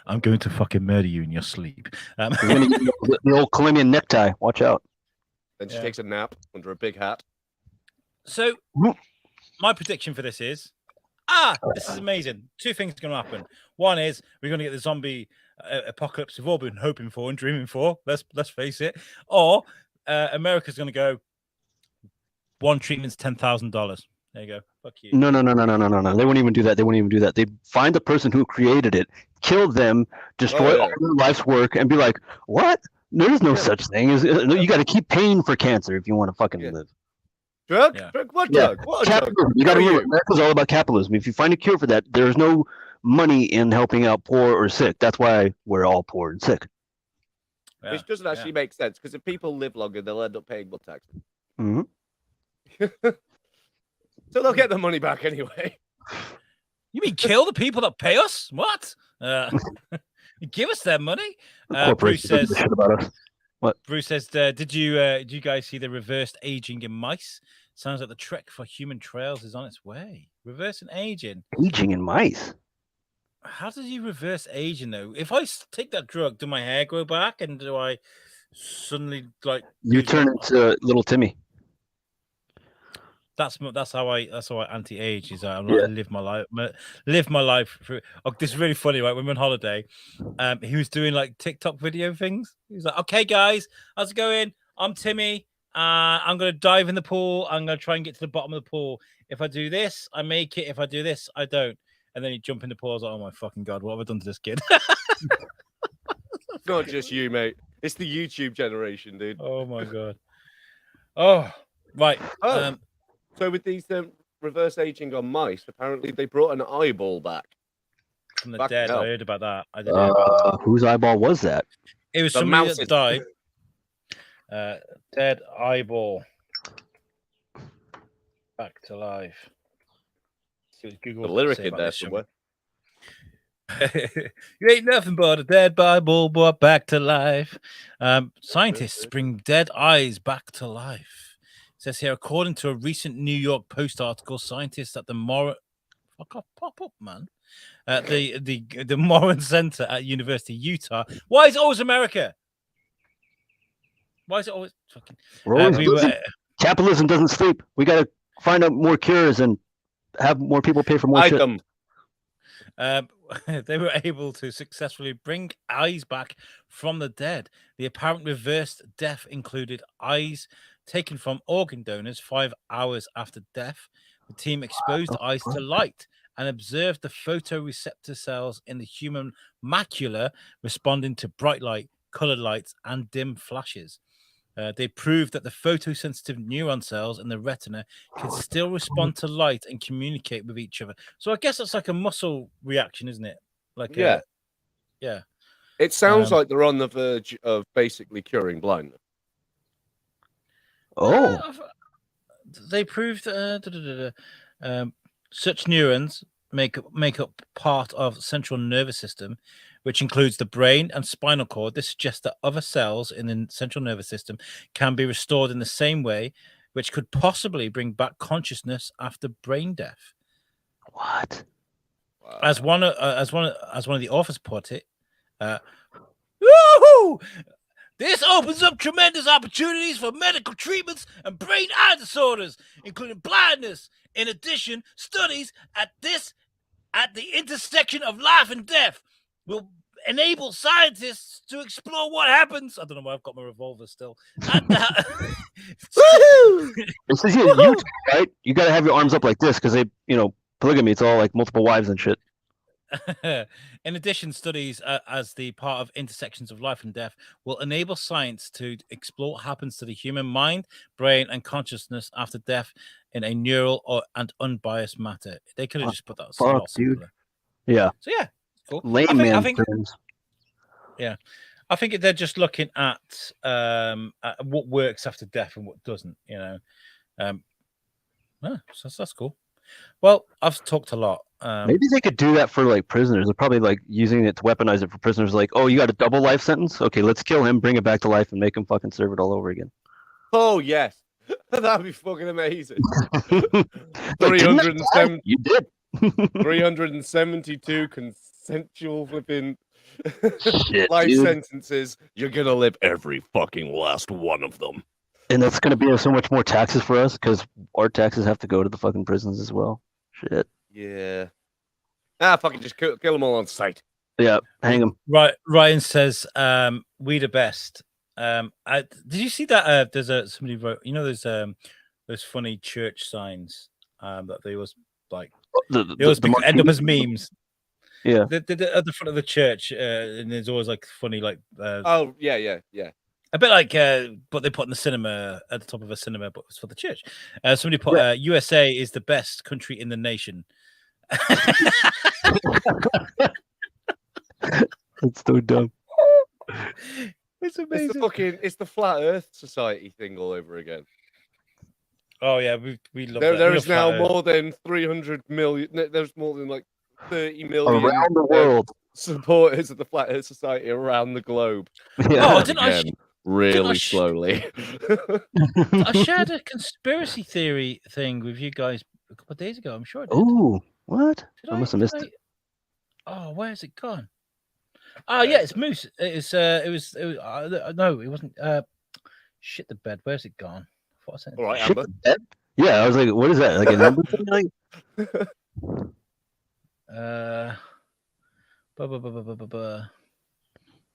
I'm going to fucking murder you in your sleep." The old Colombian necktie. Watch out. Then she takes a nap under a big hat. So, my prediction for this is, this is amazing. 2 things are going to happen. One is we're going to get the zombie apocalypse we've all been hoping for and dreaming for. Let's face it. Or America's going to go, one treatment's $10,000. There you go. Fuck you. No. They won't even do that. They find the person who created it, kill them, destroy all their life's work, and be like, "What? There's no such thing. You got to keep paying for cancer if you want to fucking live." Drug? Yeah. What drug? What capitalism. drug? You got to remember, America's all about capitalism. If you find a cure for that, there's no money in helping out poor or sick. That's why we're all poor and sick. Yeah, Which doesn't actually make sense because if people live longer, they'll end up paying more taxes. Mhm. So they'll get the money back anyway. You mean kill the people that pay us? What? Give us their money. Bruce Corporations don't give a says. shit about us. Bruce says, did you guys see the reversed aging in mice? Sounds like the trick for human trails is on its way. Reversing aging. Aging in mice. How does he reverse aging though? If I take that drug, do my hair grow back, and do I suddenly like You lose turn my- into little Timmy. That's how I anti-age is. I'm Yeah. like live my life through. Oh, this is really funny, right? When we were on holiday, he was doing like TikTok video things. He was like, "Okay, guys, how's it going? I'm Timmy. I'm gonna dive in the pool. I'm gonna try and get to the bottom of the pool. If I do this, I make it. If I do this, I don't." And then he jump in the pool. I was like, "Oh my fucking god, what have I done to this kid?" It's not just you, mate. It's the YouTube generation, dude. Oh my god. Oh, right. Oh. So with these reverse aging on mice, apparently they brought an eyeball back. From the Fucking dead. hell. I heard about that. I did hear about that. Whose eyeball was that? It was The somebody mouse that is- died. Dead eyeball. Back to life. See what Google The has to lyric say in about there this, shall we? somewhere. You ain't nothing but a dead Bible brought back to life. Scientists bring dead eyes back to life. It says here, according to a recent New York Post article, scientists at the fuck off, pop up, man. The Moran Center at University of Utah. Why is it always America? Why is it always fucking? We're always we were, busy. Capitalism doesn't sleep. We got to find out more cures and have more people pay for more shit. Item. They were able to successfully bring eyes back from the dead. The apparent reversed death included eyes taken from organ donors 5 hours after death. The team exposed the eyes to light and observed the photoreceptor cells in the human macula responding to bright light, colored lights, and dim flashes. They proved that the photosensitive neuron cells in the retina can still respond to light and communicate with each other. So I guess it's like a muscle reaction, isn't it? Like Yeah. Yeah. It sounds like they're on the verge of basically curing blindness. Oh, They proved such neurons make up part of the central nervous system, which includes the brain and spinal cord. This suggests that other cells in the central nervous system can be restored in the same way, which could possibly bring back consciousness after brain death. what? As one of the authors put it, woohoo! This opens up tremendous opportunities for medical treatments and brain eye disorders, including blindness. In addition, studies at the intersection of life and death will enable scientists to explore what happens. I don't know why I've got my revolver still. This is you, right? You got to have your arms up like this because polygamy. It's all like multiple wives and shit. In addition, studies as the part of intersections of life and death will enable science to explore what happens to the human mind, brain, and consciousness after death in a neural and unbiased matter. They could have just put that. a lot dude. simpler. Yeah. So yeah, cool. Layman think terms. I think they're just looking at what works after death and what doesn't. So that's cool. Well, I've talked a lot. Maybe they could do that for like prisoners. They're probably like using it to weaponize it for prisoners. Like, oh, you got a double life sentence? Okay, let's kill him, bring it back to life, and make him fucking serve it all over again. Oh yes, that'd be fucking amazing. Like, didn't I die? 370, You did. 372 consensual flipping Shit, life dude. sentences. You're gonna live every fucking last one of them. And that's gonna be so much more taxes for us because our taxes have to go to the fucking prisons as well. Shit. Yeah. Fucking just kill them all on sight. Yeah, hang him. Right, Ryan says, "We the best." Did you see that? There's somebody wrote. Those funny church signs that they always like. They always end up as memes. Yeah. At the front of the church, and there's always like funny like. Oh yeah. A bit like what they put in the cinema at the top of a cinema, but it's for the church. Somebody put USA is the best country in the nation. It's so dumb. It's It's the amazing. it's the Flat Earth Society thing all over again. Oh yeah, we love There, that. there We is love now Flat Earth. more than 300 million. There's more than like 30 million Around the world. supporters of the Flat Earth Society around the globe. Yeah. Oh, didn't I? Again, really sh- slowly. I shared a conspiracy theory thing with you guys a couple of days ago. I'm sure I did. Ooh, what? Did I must have missed it. Oh, where's it gone? Oh yeah, it's Moose. It was no, it wasn't. Shit the bed. Where's it gone? I thought I sent it. All right, Shit Amber. the bed? Yeah, I was like, what is that? Like a number thing? Like,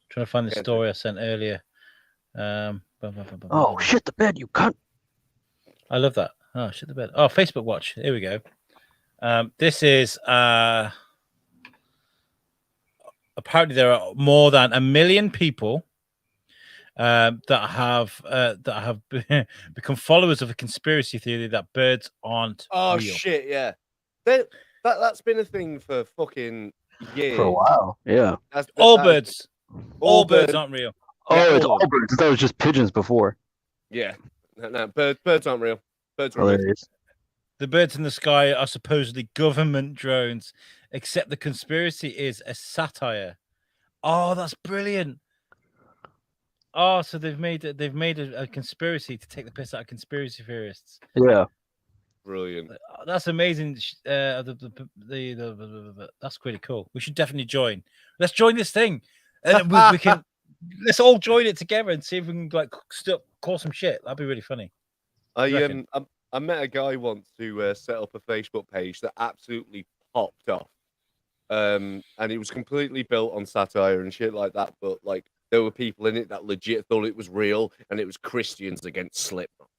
Trying to find the Okay, story I sent earlier. oh, shit the bed, you cunt. I love that. Oh, shit the bed. Oh, Facebook Watch. Here we go. This is apparently there are more than 1 million people that have become followers of a conspiracy theory that birds aren't Oh real. shit, yeah. That's been a thing for fucking years. For a while. Yeah. All birds. All All birds birds. aren't real. Oh, Yeah, it's all all birds. That was just pigeons before. Yeah. No, birds aren't real. Birds are Oh, there real. it is. The birds in the sky are supposedly government drones, except the conspiracy is a satire. Oh, that's brilliant. Oh, so they've made a conspiracy to take the piss out of conspiracy theorists. Yeah. Brilliant. That's amazing. That's pretty cool. We should definitely join. Let's join this thing, and we can. Let's all join it together and see if we can like still call some shit. That'd be really funny. Reckon? I met a guy once who set up a Facebook page that absolutely popped off. And it was completely built on satire and shit like that, but like there were people in it that legit thought it was real, and it was Christians against Slipknot.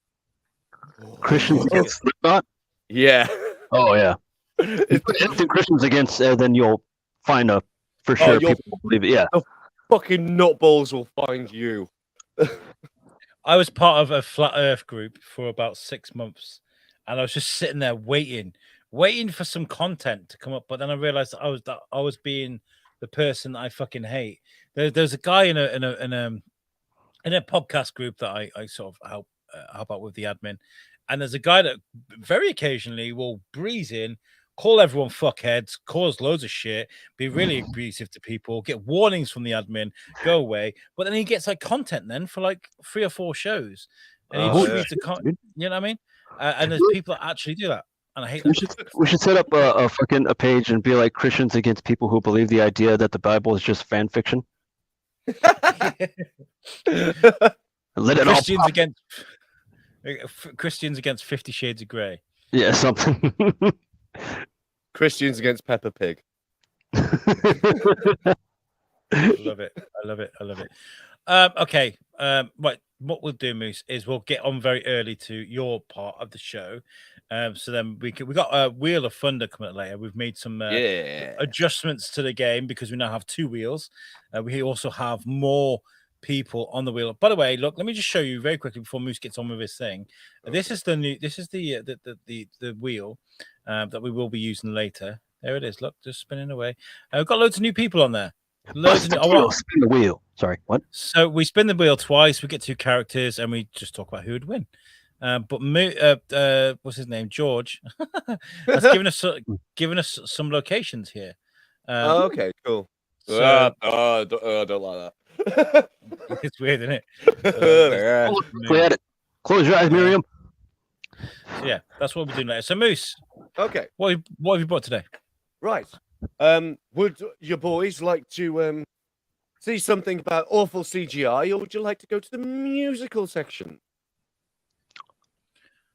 Christians against Slipknot? Yeah. Oh, yeah. If put anything Christians against, then you'll find a for sure you'll- people will believe it. Yeah. Fucking nutballs will find you. I was part of a flat Earth group for about 6 months, and I was just sitting there waiting for some content to come up. But then I realized I was being the person that I fucking hate. There's a guy in a podcast group that I sort of help out with the admin, and there's a guy that very occasionally will breeze in, call everyone fuckheads, cause loads of shit, be really abusive to people, get warnings from the admin, go away. But then he gets like content then for like 3 or 4 shows, and he Oh, just yeah. reads the content. You know what I mean? And there's people that actually do that, and I hate We should set up a page and be like Christians against people who believe the idea that the Bible is just fan fiction. that. Let it all Christians pop. against Christians against 50 Shades of Grey. Yeah, something. Christians against Peppa Pig. I love it. I love it. I love it. Okay. Right. What we'll do, Moose, is we'll get on very early to your part of the show. So then we got a Wheel of Thunder coming up later. We've made some Yeah. adjustments to the game because we now have 2 wheels. We also have more people on the wheel. By the way, look, let me just show you very quickly before Moose gets on with his thing. This is the wheel that we will be using later. There it is. Look, just spinning away. We've got loads of new people on there. Loads of Spin the wheel. Sorry, what? So we spin the wheel twice. We get 2 characters, and we just talk about who would win. But what's his name? George. That's given us some locations here. Oh, okay, cool. So I don't like that. it's weird, isn't it? Yeah. Play at it. Close your eyes, Miriam. So yeah, that's what we're doing later. So Moose, Okay, what have you brought today? right. Would your boys like to see something about awful CGI, or would you like to go to the musical section?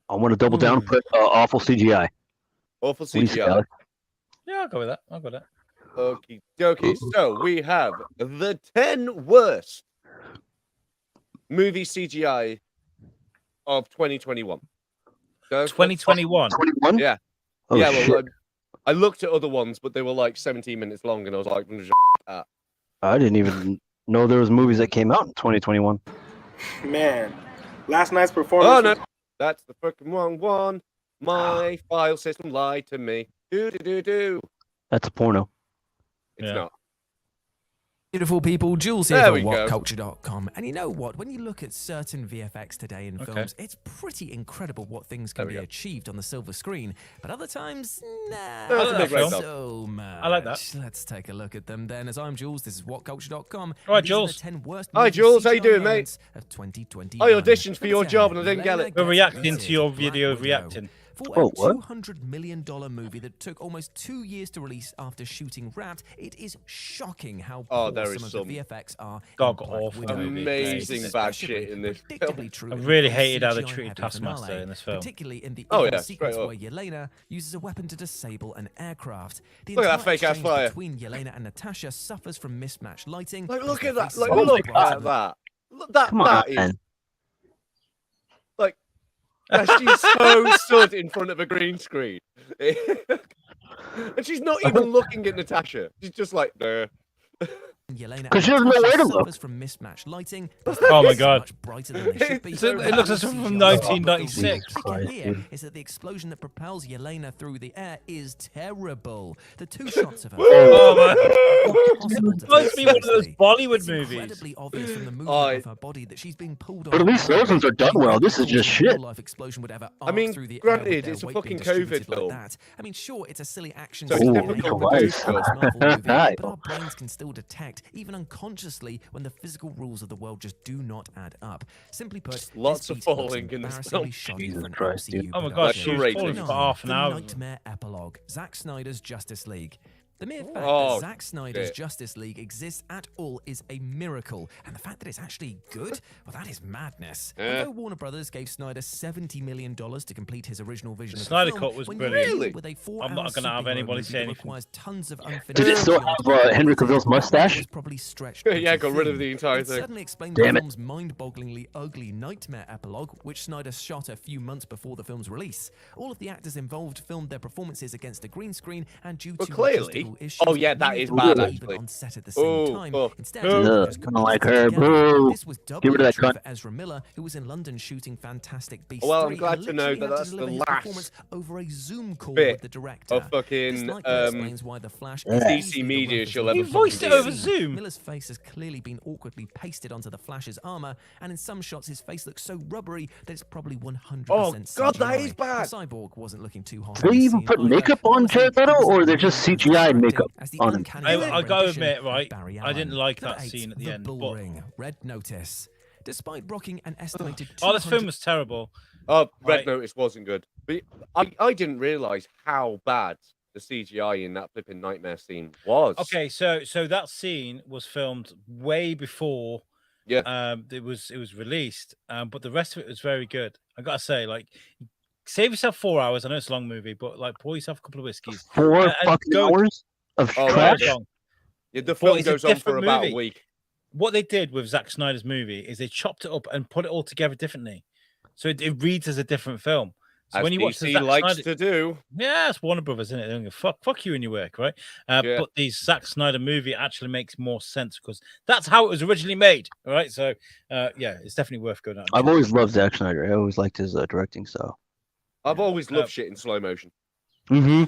I want to double down and put awful CGI. Awful What do you say, CGI. Alex? Yeah, I'll go with that. I'll go with that. Okie dokie. So we have the 10 worst movie CGI of 2021. So, 2021. 21? Yeah. Oh, yeah, shit. well, I looked at other ones, but they were like 17 minutes long, and I was like, I didn't even know there was movies that came out in 2021. Man, last night's performance. oh no, that's the freaking wrong one. My file system lied to me. Do. That's a porno. It's Yeah. not. Beautiful people, Jules here There for we go. whatculture.com. And you know what? When you look at certain VFX today in films, it's pretty incredible what things can There we be go. achieved on the silver screen. But other times, nah, That's a big not film. so much. I like that. Let's take a look at them then. As I'm Jules, this is whatculture.com. All right, and these are Jules. the 10 worst Hi, movie Jules. How you CGI doing, mate? moments Of 2020. I auditioned for your job and I didn't get it. We're reacting to your video of reacting. For Oh, a what? $200 million movie that took almost 2 years to release after shooting Wrapped, it is shocking how Oh, poor there is some some of the VFX are. God in Black awful Widow. movie. Amazing This is bad especially shit in this film. predictably true I in the really film's hated how they CGI treated heavy Taskmaster finale, in this film. particularly in the Oh, intro yeah, sequence straight where up. Yelena uses a weapon to disable an aircraft. The Look at that entire fake-ass exchange fire. between Yelena and Natasha suffers from mismatched lighting. Like, as look their at that. faces Like, are Oh look my bright at and that. Look, that Come on, that is man. like. She's so stood in front of a green screen, and she's not even looking at Natasha. She's just like, nah. Yelena 'Cause she and doesn't know Natasha where to look. suffers from mismatched lighting. Oh my It's God. much brighter than they should be. So it looks like something from CGI. 1996. The Christ, kicker here dude. is that the explosion that propels Yelena through the air is terrible. The two shots of her Oh, man. impossible to It must take be one of those seriously. Bollywood It's movies. incredibly obvious from the movement Oh, of her body that she's being pulled on. But at a least those rope. ones are done You well. wouldn't This is thought just a shit. real-life explosion would ever I mean, arc through the air granted, with their it's a weight being fucking COVID distributed like film. that. I mean, sure, it's a silly action So scene it's in a typical Marvel device. movie, but Hi. our brains can still detect, even unconsciously, when the physical rules of the world just do not add up. Simply put, Lots this of beat looks falling in this embarrassingly film. shoddy Jesus for an Christ, dude. MCU Oh my God, That's she production. was great. falling Nine, for half an the hour. Nightmare Epilogue, Zack Snyder's Justice League. The mere fact Oh, that Zack Snyder's shit. Justice League exists at all is a miracle, and the fact that it's actually good, well, that is madness. Yeah. Although Warner Brothers gave Snyder $70 million to complete his original vision of Snyder the film, Cut was when you're brilliant. dealing with a 4-hour I'm not gonna have superhero anybody movie say that anything. requires tons of unfinished Did it still material, have Henry the Cavill's budget mustache? was probably stretched Yeah, pretty got rid of thin. the entire It thing. certainly explains Damn the it. film's mind-bogglingly ugly Nightmare epilogue, which Snyder shot a few months before the film's release. All of the actors involved filmed their performances against a green screen, and due Well, to clearly. logistical issues, Oh, yeah, that many is of them bad, weren't even actually. on set at the same Oh, time. fuck. Instead, Boo. they Ugh, just kinda like put it her. together. Boo. This was Get rid doubly of that true cunt. for Ezra Miller, who was in London shooting Fantastic Beasts Well, I'm 3 glad and to know literally that had to that's the deliver his last performance over a Zoom call bit with the director. of This fucking likely explains why the Flash Yeah. is DC easily the media roughest she'll looking ever He fucking voiced it do. over Zoom. Miller's face has clearly been awkwardly pasted onto the Flash's armor, and in some shots his face looks so rubbery that it's probably 100% Oh, God, that CGI. is bad. The Cyborg wasn't looking too hot. Do they in this even scene put either, makeup and on honestly, Jared he Leto, was or they're just really CGI distracting makeup as the on him? uncanny I valley gotta rendition admit, of right, Barry I didn't Allen. like Number that 8, scene at the The end, Bull but- Ring, Red Notice. Despite rocking an estimated Oh, this 200 film was terrible. Oh, Red Right. Notice wasn't good. But I didn't realize how bad the CGI in that flipping nightmare scene was. Okay, so that scene was filmed way before Yeah. it was released, but the rest of it was very good. I gotta say, like, save yourself 4 hours. I know it's a long movie, but like, pour yourself a couple of whiskeys. 4 and fucking go- hours of Oh, trash. yeah. Long. Yeah, the But film it's a goes on for different about movie. a week. What they did with Zack Snyder's movie is they chopped it up and put it all together differently, so it reads as a different film. So As when you watch the DC Zack likes Snyder, to do. yeah, it's Warner Brothers, isn't it? They don't give a fuck you and your work, right? Yeah. But the Zack Snyder movie actually makes more sense because that's how it was originally made, all right? So, yeah, it's definitely worth going out. and I've check. always loved Zack Snyder. I always liked his directing style. I've always loved Uh, shit in slow motion. Mm-hmm.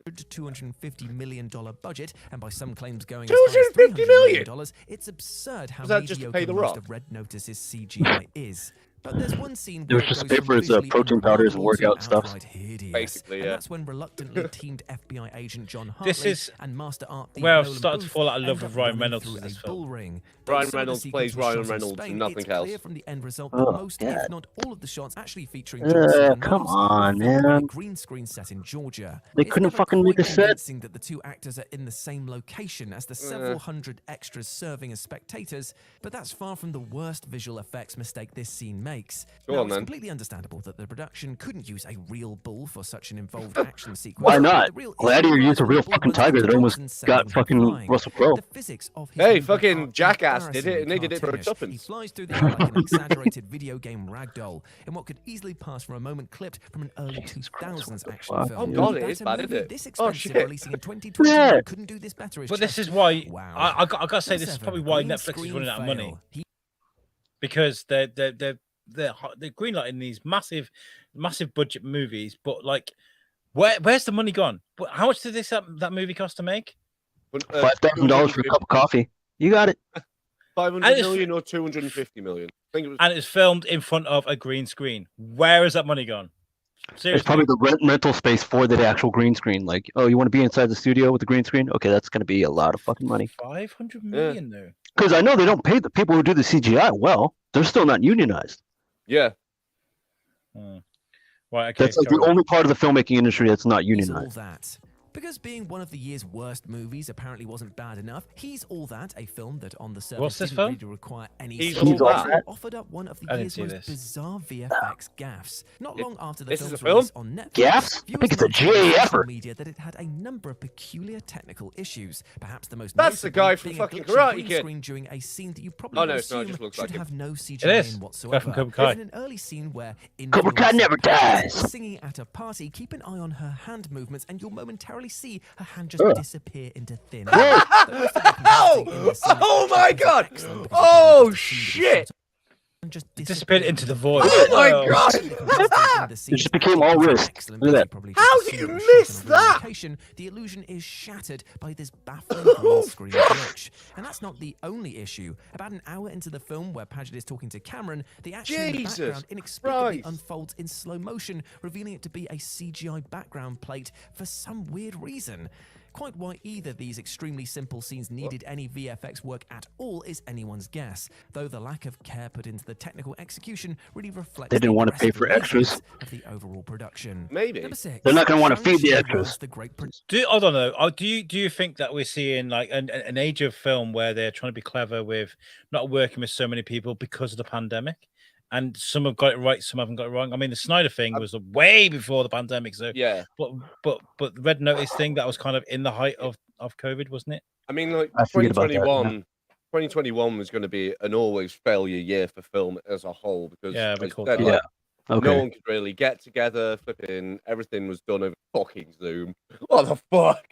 $250 million budget, and by some claims going $250 $300 million? million, it's absurd how Was that just to mediocre pay The most Rock? of Red Notice's CGI is. But there's one scene It where was it just goes from papers, visually protein powders, and unremarkable to workout stuff. outright hideous. Basically, And yeah. that's when reluctantly teamed FBI agent John Hartley This is and master art thief where I've Nolan started to Booth fall out of love end with up Ryan running Reynolds through in this a film. bull ring. Ryan Though some of the Reynolds sequence plays was Ryan shot in Reynolds Spain, and nothing it's else. clear from the end result Oh, that most, God. if not all of the shots actually featuring Johnson and Come Reynolds on, were filmed on a man. green screen set in Georgia. They It's couldn't never fucking make quite a set. convincing that the two actors are in the same location as the several hundred extras serving as spectators, but that's far from the worst visual effects mistake this scene makes. Go Now, on, it's then. completely understandable that the production couldn't use a real bull for such an involved action sequence. Why but not? the real Gladiator issue used a lies real with the bull fucking was tiger that Dr. almost Johnson got sending him fucking flying. Russell Crowe. The physics of his Hey, movement fucking are Jackass did it, and they embarrassingly did it for cartoonish. tuppence. He flies through the air like an exaggerated video game ragdoll in what could easily pass for a moment clipped from an early 2000s action fuck? film. Oh, God, it That is a bad, movie isn't it? This Oh, expensive, shit. releasing in 2020 Yeah. couldn't do this better. But this is why Wow. I gotta say this is Number probably 7, why green Netflix is screen running out of money fail. because they're greenlighting these massive budget movies, but like, where's the money gone? But how much did that movie cost to make? $5,000 for a cup of coffee. You got it. 500 million or 250 million. I think it was. And it's filmed in front of a green screen. Where has that money gone? Seriously. It's probably the rental space for the actual green screen. Like, oh, you want to be inside the studio with the green screen? Okay, that's going to be a lot of fucking money. 500 million though. Because I know they don't pay the people who do the CGI well. They're still not unionized. Yeah. Right, okay. That's like the only part of the filmmaking industry that's not unionized. All that. Because being one of the year's worst movies apparently wasn't bad enough, He's All That, a film that on the surface What's this didn't film? really require any He's CGI, All That? offered up one of the I didn't year's see most this. bizarre VFX gaffes. Not long after the This is film's a film? release on Netflix, Gaffes? I viewers think it's a noted on GA social effort. media that it had a number of peculiar technical issues. Perhaps the most That's the notable guy from being a fucking glitchy Karate green Kid. screen during a scene that you probably Oh, no, would it's not, it assume just looks should like him. have no It CGI is. in Guy whatsoever. from Cobra Kai. In an early scene where Cobra Kai never dies. singing at a party, keep an eye on her hand movements and you'll momentarily see her hand just disappear into thin air. Oh my God! Oh shit! And just Disappeared into the void. Oh my God! It just became all wrist. Look at that. How did you miss that? The illusion is shattered by this baffling green screen glitch. And that's not the only issue. About an hour into the film, where Paget is talking to Cameron, the action in the Jesus background inexplicably Christ. unfolds in slow motion, revealing it to be a CGI background plate for some weird reason. Quite why either these extremely simple scenes needed any VFX work at all is anyone's guess, though the lack of care put into the technical execution really reflects They didn't the want to pay for aggressive extras. laziness of the overall production. Maybe. Number 6, They're not gonna wanna feed the Shang-Chi extras. was the great I don't know. Do you think that we're seeing like an age of film where they're trying to be clever with not working with so many people because of the pandemic? And some have got it right, some haven't got it wrong. I mean, the Snyder thing was way before the pandemic, so Yeah. But the Red Notice thing, that was kind of in the height of COVID, wasn't it? I mean, like I forget about that, 2021 was going to be an always failure year for film as a whole because Yeah, we as called said, that. like, Okay. no one could really get together. Flipping everything was done over fucking Zoom. What the fuck?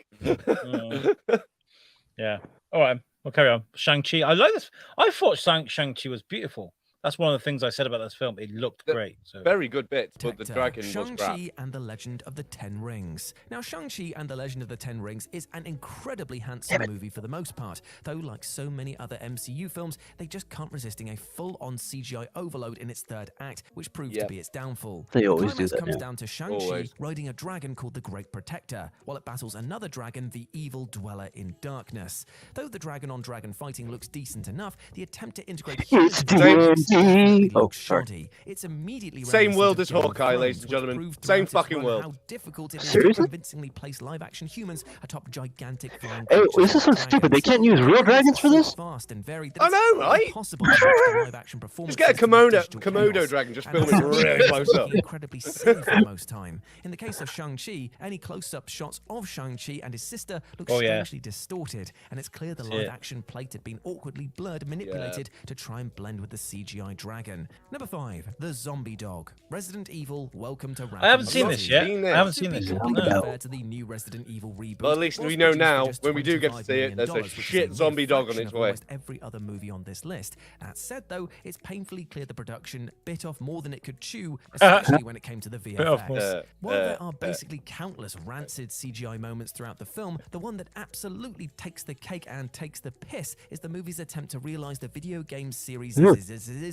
Yeah. All right, we'll carry on. Shang-Chi. I like this. I thought Shang-Chi was beautiful. That's one of the things I said about this film. It looked great. So Very good bits, but the Tector, dragon was crap. Shang-Chi and the Legend of the Ten Rings. Now, Shang-Chi and the Legend of the Ten Rings is an incredibly handsome movie for the most part, though like so many other MCU films, they just can't resisting a full-on CGI overload in its third act, which proved to be its downfall. They The always do climax that, comes yeah. down to Shang-Chi Always. riding a dragon called the Great Protector, while it battles another dragon, the Evil Dweller in Darkness. Though the dragon-on-dragon fighting looks decent enough, the attempt to integrate humans into the D&D. Oh, looks sorry. shoddy. It's immediately Same reminiscent world of as Game of Hawkeye, ladies and Thrones, which gentlemen. proved Same throughout its fucking run world. How difficult it is Seriously? to convincingly place live-action humans atop gigantic flying Hey, creatures this is so like stupid. They dragons. can't use real It's dragons for so this? fast and varied that I it's know, right? impossible to match the live-action performances Just get a to the digital Komodo chaos. dragon, just And film it that's really close up. incredibly silly for the most time. In the case of Shang-Chi, any close-up shots of Shang-Chi and his sister look strangely distorted, and it's clear the live-action plate had been awkwardly blurred and manipulated to try and blend with the CGI dragon. Number 5, the Zombie Dog. Resident Evil, Welcome to Raccoon I haven't seen this City. yet. Seen I it. haven't To seen be this. completely No. fair to the new Resident Evil reboot, Well, at least was we know produced for now, just when we do get to $25 see it, million, there's a which is shit mere zombie dog on fraction its of way. almost every other movie on this list. That said, though, it's painfully clear the production bit off more than it could chew, especially when it came to the off more. VFX. While there are basically countless rancid CGI moments throughout the film, the one that absolutely takes the cake and takes the piss is the movie's attempt to realize the video game series'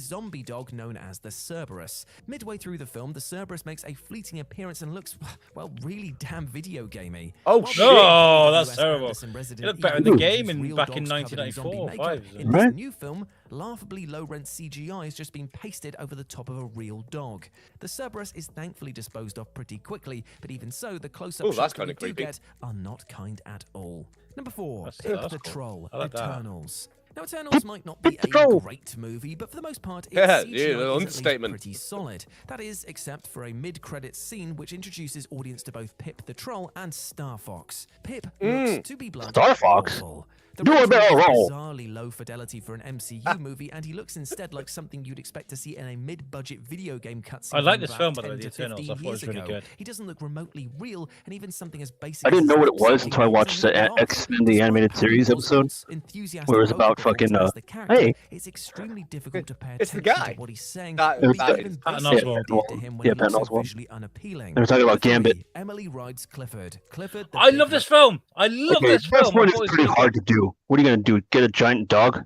zombie dog known as the Cerberus. Midway through the film, the Cerberus makes a fleeting appearance and looks, well, really damn video gamey. Oh, While shit. the Oh, that's US terrible. Anderson Resident It looked better in Evil the game uses in real back in dogs covered 1994, zombie makeup, 5. in this new film, laughably low-rent CGI has just been pasted over the top of a real dog. The Cerberus is thankfully disposed of pretty quickly, but even so, the close-up Oh, that's shots that we kinda do creepy. get are not kind at all. Number 4, That's Pip cool. the Troll, I like that. Eternals. Now, Eternals might not be a Troll. great movie, but for the most part, its Yeah, CGI yeah, is at least understatement. pretty solid. That is, except for a mid-credits scene which introduces audience to both Pip the Troll and Star Fox. Pip looks, to be blunt, Star Fox? awful. The Do a rendering barrel is roll. bizarrely low fidelity for an MCU movie, and he looks instead like something you'd expect to see in a mid-budget video game cutscene. I like from this about film, by the 10 way, The to Eternals. I 15 thought it years was really ago. good. He doesn't look remotely real, and even something as basic I didn't as know his what it lip was syncing until I is a watched little the off. X-Men, the Despite animated Patton series episode, Oswalt's enthusiastic where it was vocal about fucking, performance as the character, hey. it's extremely difficult to pay It's the attention guy. to what he's saying. That- or be that even is Patton basic Oswalt. to him when Yeah, he looks Patton so Oswalt. visually unappealing. They were talking about Number Gambit. 3, Emily Rides Clifford. Clifford the I Big love this film. I love Okay, this this film. I one is thought it was pretty really hard to do. What are you gonna do? Get a giant dog?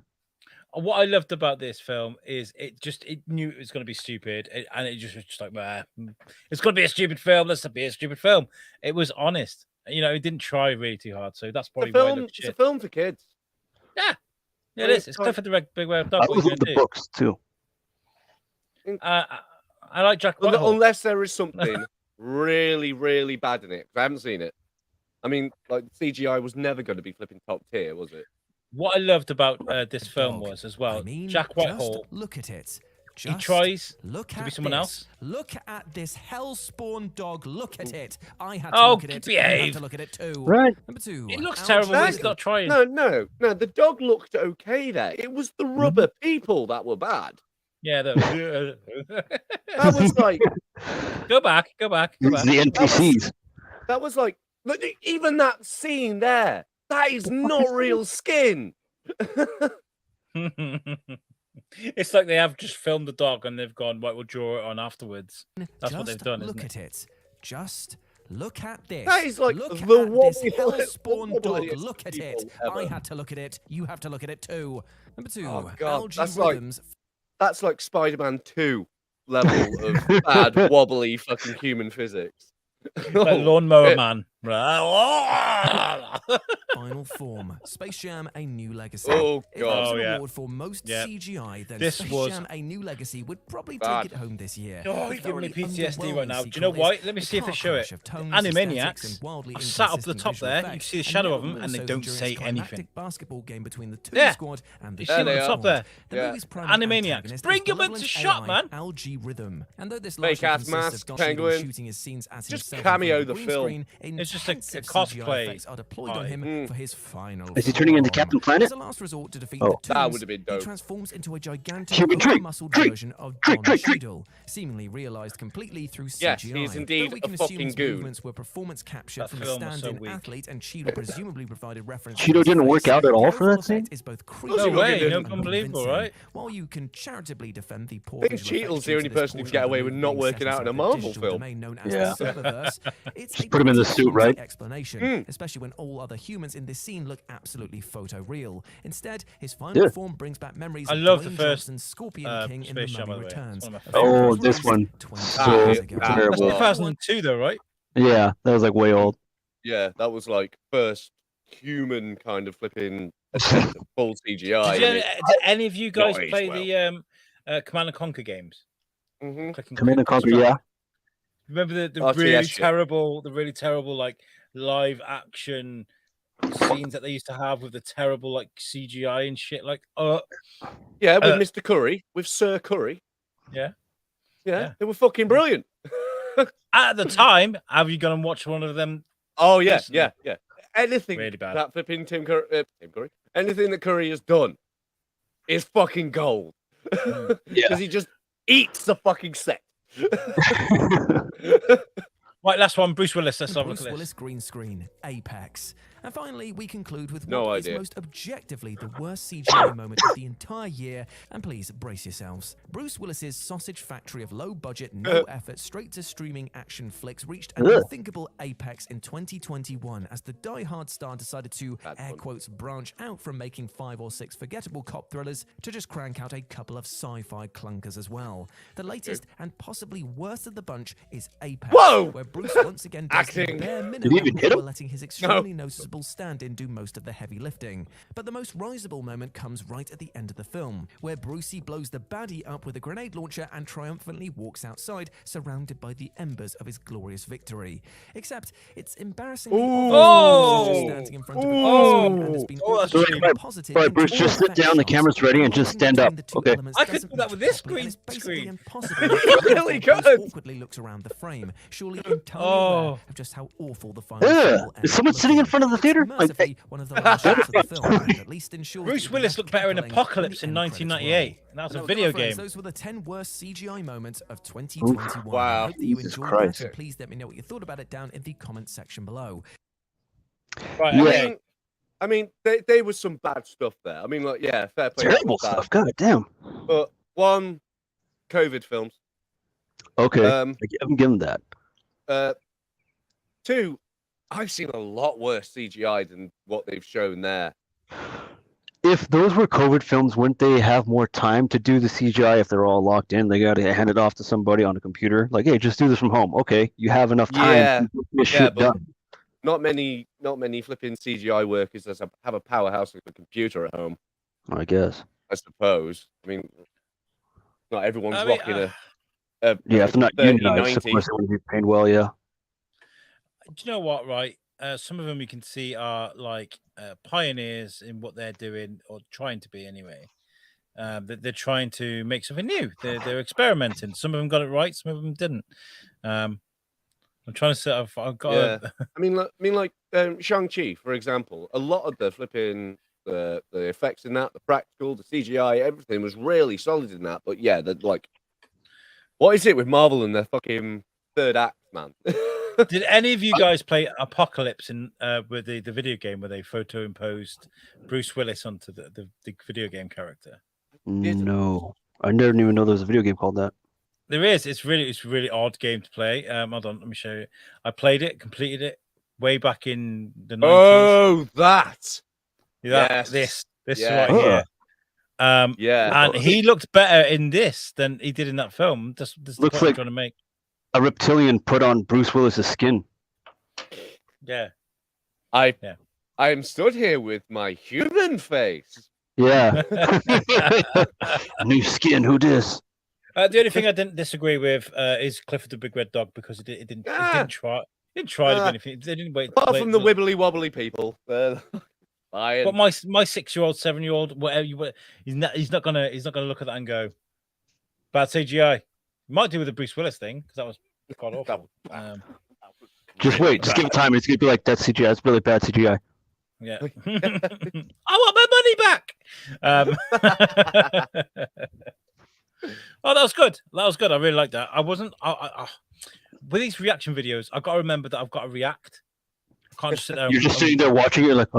What I loved about this film is it knew it was going to be stupid, and it just was just like, "Bah, it's going to be a stupid film. Let's be a stupid film." It was honest, it didn't try really too hard, so that's probably why I loved It's a shit. film for kids. Yeah, it is. It's Clifford the Big Red Dog. I What are always you love gonna the do? books too. I like Jack Whitehall. Unless there is something really, really bad in it. 'Cause I haven't seen it. I mean, like CGI was never going to be flipping top tier, was it? What I loved about this film Dog. was as well, I mean, Jack Whitehall. Just look at it. He Just tries look to at be someone this. else. Look at this hellspawn dog. Look at it. I had to Oh, look at it. You have behave. to look at it too. Right. Number 2. It looks Algae terrible. But he's Rhythm. not trying. No. The dog looked okay there. It was the rubber people that were bad. Yeah. That was like, Go back. It's the NPCs. that was like, look, even that scene there. That is not real skin. It's like they have just filmed the dog and they've gone, right, we'll draw it on afterwards. That's what they've Just done, look isn't it? at it. Just look at this. That is like look the at this wobbliest- hellspawn dog. wobbliest Look at it. people I ever. had to look at it. You have to look at it too. Number 2. Oh, God, Algae that's like- Rhythms. That's like Spider-Man 2 level of bad, wobbly fucking human physics. Like Lawnmower Yeah. Man. Final Form. Space Jam: A New Legacy. Oh, If God. there was Oh, an yeah. award for most Yeah. CGI, then This Space was- Jam: A New Legacy would probably Bad. take it home this year. Oh, The you're giving me thoroughly PTSD right now. underwhelming Do you know sequel why? is Let me a see if they car show crash it. of tones, Animaniacs. aesthetics, and wildly I sat up the inconsistent top visual there. You effects, can see the and shadow never of them, more and they so don't during say its anything. climactic basketball game between the Toon Yeah. Squad and the You see them at the Shield top there. Squad. The Yeah. movie's primary Animaniacs. antagonist Bring is them into benevolent shot, AI, man. Algae Rhythm. And though this Fake largely ass consists mask, of Don Cheadle penguin. shooting his scenes as Just himself in cameo front of the a green film. screen, It's just a intensive cosplay CGI effects are deployed on party. him for his final Is he turning into form. Captain Planet? As a last resort to defeat Oh. the That Toons, would have been he dope. transforms into a gigantic, Human tree, muscled tree, version of tree, Don tree, tree. Cheadle, seemingly realized completely through CGI. Yes, he is indeed Though we a can assume fucking his goon. movements were performance captured That from a film was so stand-in weak. athlete, and Cheadle presumably provided reference. to Cheeto his didn't work face. out at all The for that overall scene? effect is both creepy No and way, no, unconvincing. unbelievable, right? While you can charitably defend the poor I think visual Cheadle's effects the due only to this person who can portion get of the away with movie not being working set out in a inside the Marvel digital film. domain known as Yeah. the Serververse, it's Just a put him in the pretty suit, flimsy right? explanation, especially when all other humans in this scene look absolutely photoreal. Instead, his final Yeah. form brings back memories I of love the Dwayne first, Johnson's Scorpion King in The Space Jam, by Mummy the way. It's Returns. one of my a film favorites. that Oh, was this one. released 20 So years ago. terrible. That's 2002, though, right? Yeah, that was like way old. Yeah, that was like first human kind of flipping attempt at full CGI. Did any of you guys not aged play well. the Command and Conquer games? Mm-hmm. Click and Command and click, Conquer, yeah. Remember the RTS really shit. terrible, like live action scenes that they used to have with the terrible like CGI and shit. Like, Yeah, with Mr. Curry, with Sir Curry. Yeah. Yeah, Yeah. they were fucking brilliant. at the time, have you gone and watched one of them? Oh yeah, Recently. yeah. Anything Really bad. that flipping Tim Curry, anything that Curry has done is fucking gold. Mm. Because he just eats the fucking set. Right, last one, Bruce Willis. Let's have a look Bruce at this. Willis green screen, Apex. And finally, we conclude with No what is idea. most objectively the worst CGI moment of the entire year. And please brace yourselves. Bruce Willis's sausage factory of low budget, no effort, straight to streaming action flicks reached an unthinkable apex in 2021 as the die-hard star decided to, Bad air fun. quotes, branch out from making 5 or 6 forgettable cop thrillers to just crank out a couple of sci-fi clunkers as well. The latest and possibly worst of the bunch is Apex, Whoa! where Bruce once again does the Acting. bare Did he even minimum hit him? while letting his extremely noticeable stand-in do most of the heavy lifting. But the most risible moment comes right at the end of the film, where Brucey blows the baddie up with a grenade launcher and triumphantly walks outside, surrounded by the embers of his glorious victory. Except it's embarrassingly Oh! obvious he's just standing in front of a Oh! screen and has been Oh, that's overly cheap. positive Right, in Bruce, all just sit effect down, the shots. camera's ready, and just Connecting stand up. between the two Okay. elements I could doesn't do that match with this properly, and it's screen. basically impossible. Really Bruce good. awkwardly looks around the frame, surely in totally aware Oh. of just how awful the final Yeah. film will end Is up someone sitting in looking. front of the It's theater? Like, mercifully one of the last shots of the film, and at least ensures Bruce that the Willis left looked better in compelling Apocalypse when in the end credits 1998. roll. And that was And a that video my friends, game. Those were the 10 worst CGI moments of 2021. Wow. I hope that you Jesus enjoyed Christ. that, and please let me know what you thought about it down in the comments section below. Right, Yeah. okay. I mean, there was some bad stuff there. I mean, like, yeah, fair play. that Terrible was bad. stuff. God damn. But one, COVID films. Okay. I can give them that. Two, I've seen a lot worse CGI than what they've shown there. If those were COVID films, wouldn't they have more time to do the CGI if they're all locked in? They got to hand it off to somebody on a computer. Like, hey, just do this from home. Okay, you have enough time Yeah, to get this shit but done. not many flipping CGI workers that have a powerhouse like a computer at home. I guess. I suppose. I mean, not everyone's I mean, rocking a Yeah, if they're not 30, unionized, of 90. course they wouldn't be paying well. Yeah. Do you know what, right? Some of them you can see are like pioneers in what they're doing or trying to be anyway. They're trying to make something new. They're experimenting. Some of them got it right, some of them didn't. I'm trying to say I've got. Yeah. I mean, like Shang-Chi, for example. A lot of the flipping the effects in that, the practical, the CGI, everything was really solid in that. But yeah, like, what is it with Marvel and their fucking third act, man? Did any of you guys play Apocalypse in with the video game where they photo imposed Bruce Willis onto the video game character? No, I never even know there was a video game called that. There is. It's a really odd game to play. Hold on, let me show you. I played it, completed it way back in the 90s. Oh, that. This Yeah. right here. Yeah. And he looked better in this than he did in that film. That's the Looks point I'm like trying to make. a reptilian put on Bruce Willis's skin. Yeah. I am stood here with my human face. Yeah. New skin. Who dis? The only thing I didn't disagree with is Clifford the Big Red Dog because it didn't try to do anything. They didn't wait. Apart from the wibbly wobbly people. But my 6-year-old, 7-year-old, whatever he's not gonna look at that and go bad CGI. You might do with the Bruce Willis thing because that was quite awful. Just wait. Just give it time. It's gonna be like that CGI. It's really bad CGI. Yeah. I want my money back. Oh, that was good. That was good. I really liked that. I wasn't. With these reaction videos, I've got to remember that I've got to react. I can't just sit there. You're just sitting there watching it, like,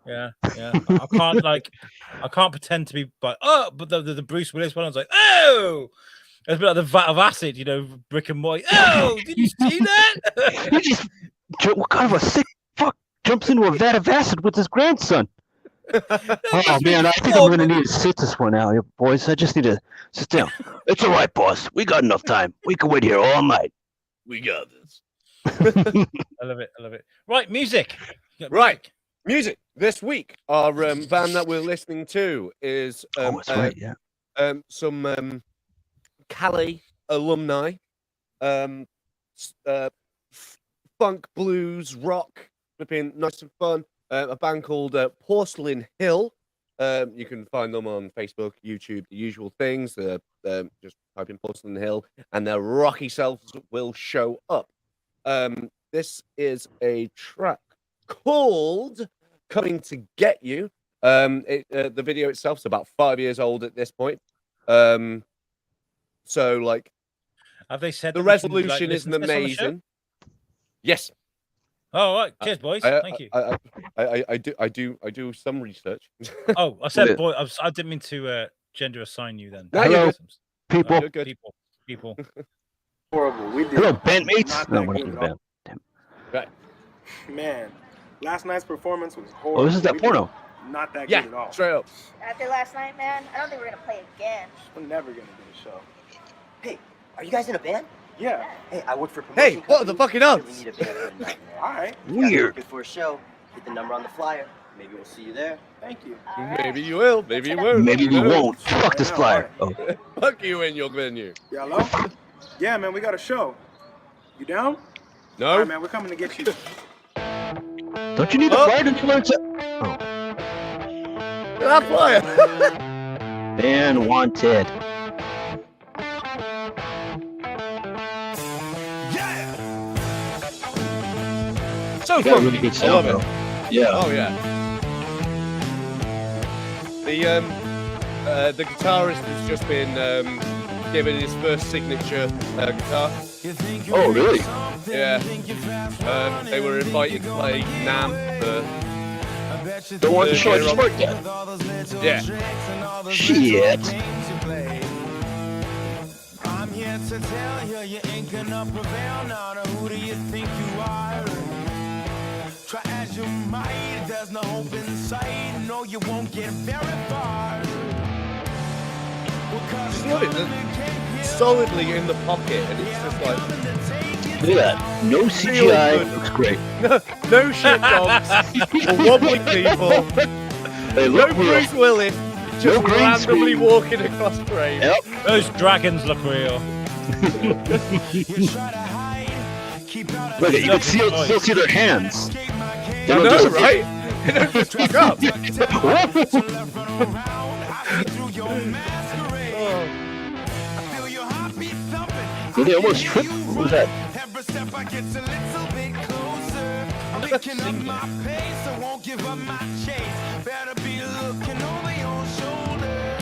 Yeah. I can't pretend to be like, oh, but the Bruce Willis one, I was like, oh, it's a bit like the vat of acid, Brick and Morty. Oh, did you see that? You just what kind of a sick fuck jumps into a vat of acid with his grandson? Oh man, I think I'm gonna need to sit this one out, boys. I just need to sit down. It's all right, boss. We got enough time. We can wait here all night. We got this. I love it. Right, music. Right, music. This week, our band that we're listening to is that's right, yeah. Some Calais alumni, funk, blues, rock, flipping nice and fun. A band called Porcelain Hill. You can find them on Facebook, YouTube, the usual things. Just type in Porcelain Hill, and their rocky selves will show up. This is a track called "Coming to Get You." The video itself is about 5 years old at this point. So, like, have they said the that we can, resolution listen isn't to this on the show? amazing? Yes. Oh, right. Cheers, boys. Thank you. I do some research. Oh, I said boy. I didn't mean to gender assign you then. No, you're good. People. You're good. People. Horrible. We did. Hello, bandmates. Not No, that we're not good in the at all. band. Right. Man, last night's performance was horrible. Oh, this is that We porno. did Not that Yeah, good at all. straight up. After last night, man, I don't think we're gonna play again. We're never gonna do a show. Hey, are you guys in a band? Yeah. Hey, I work for promotion. Hey, what are the fucking odds? We need a band for a night, man. All right. Weird. Before a show, hit the number on the flyer. Maybe we'll see you there. Thank you. Maybe you will. Maybe you won't. Maybe we Who knows? won't. Fuck this flyer. Oh. Fuck you in your venue. Yeah, hello? Yeah, man, we got a show. You down? All No. right, man, we're coming to get you. Don't you need a flyer? Don't you learn to? That flyer. Ban wanted. So Got funky. really good I sound, love though. it. Yeah. Oh yeah. The guitarist has just been given his first signature guitar. Oh, really? Yeah. They were invited to play Nam for. Don't want the show I just worked at. Yeah. Shit. I'm here to tell you, you ain't gonna prevail now. Who do you think you are? Try as you might, there's no hope in sight. No, you won't get very far. Just love it. They're solidly in the pocket, and it's just like. Look at that. No CGI. Looks great. No shit dogs. Wobbly people. They No look real. Bruce Willis. Just No green randomly screen. walking across frame. Yep. Those dragons look real. Look at you can still see their hands. They I don't know, just- right? They don't just fuck up. Did they almost trip? What was that? Every step I get a little bit closer. I'm picking up my pace, I won't give up my chase. Better be looking over your shoulder.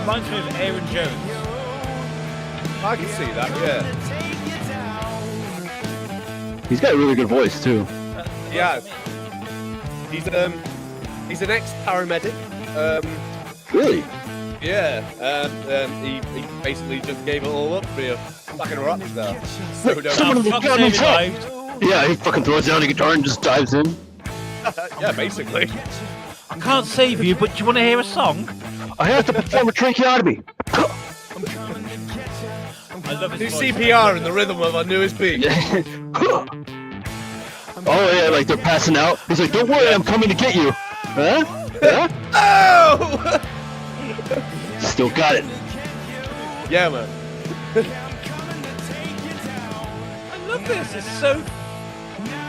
Reminds me of Aaron Jones. I can see that, yeah. He's got a really good voice too. Yeah. He's an ex-paramedic. Really? Yeah. He basically just gave it all up for a fucking rock star. So Someone in the fuck goddamn saving top. lives. Yeah, he fucking throws down the guitar and just dives in. yeah, basically. I can't save you, but do you want to hear a song? I have to perform a tracheotomy. I love Do his voice. CPR in the rhythm of our newest beat. Oh yeah, like they're passing out. He's like, "Don't worry, I'm coming to get you." Huh? Huh? Oh! Still got it. Yeah, man. I love this. It's so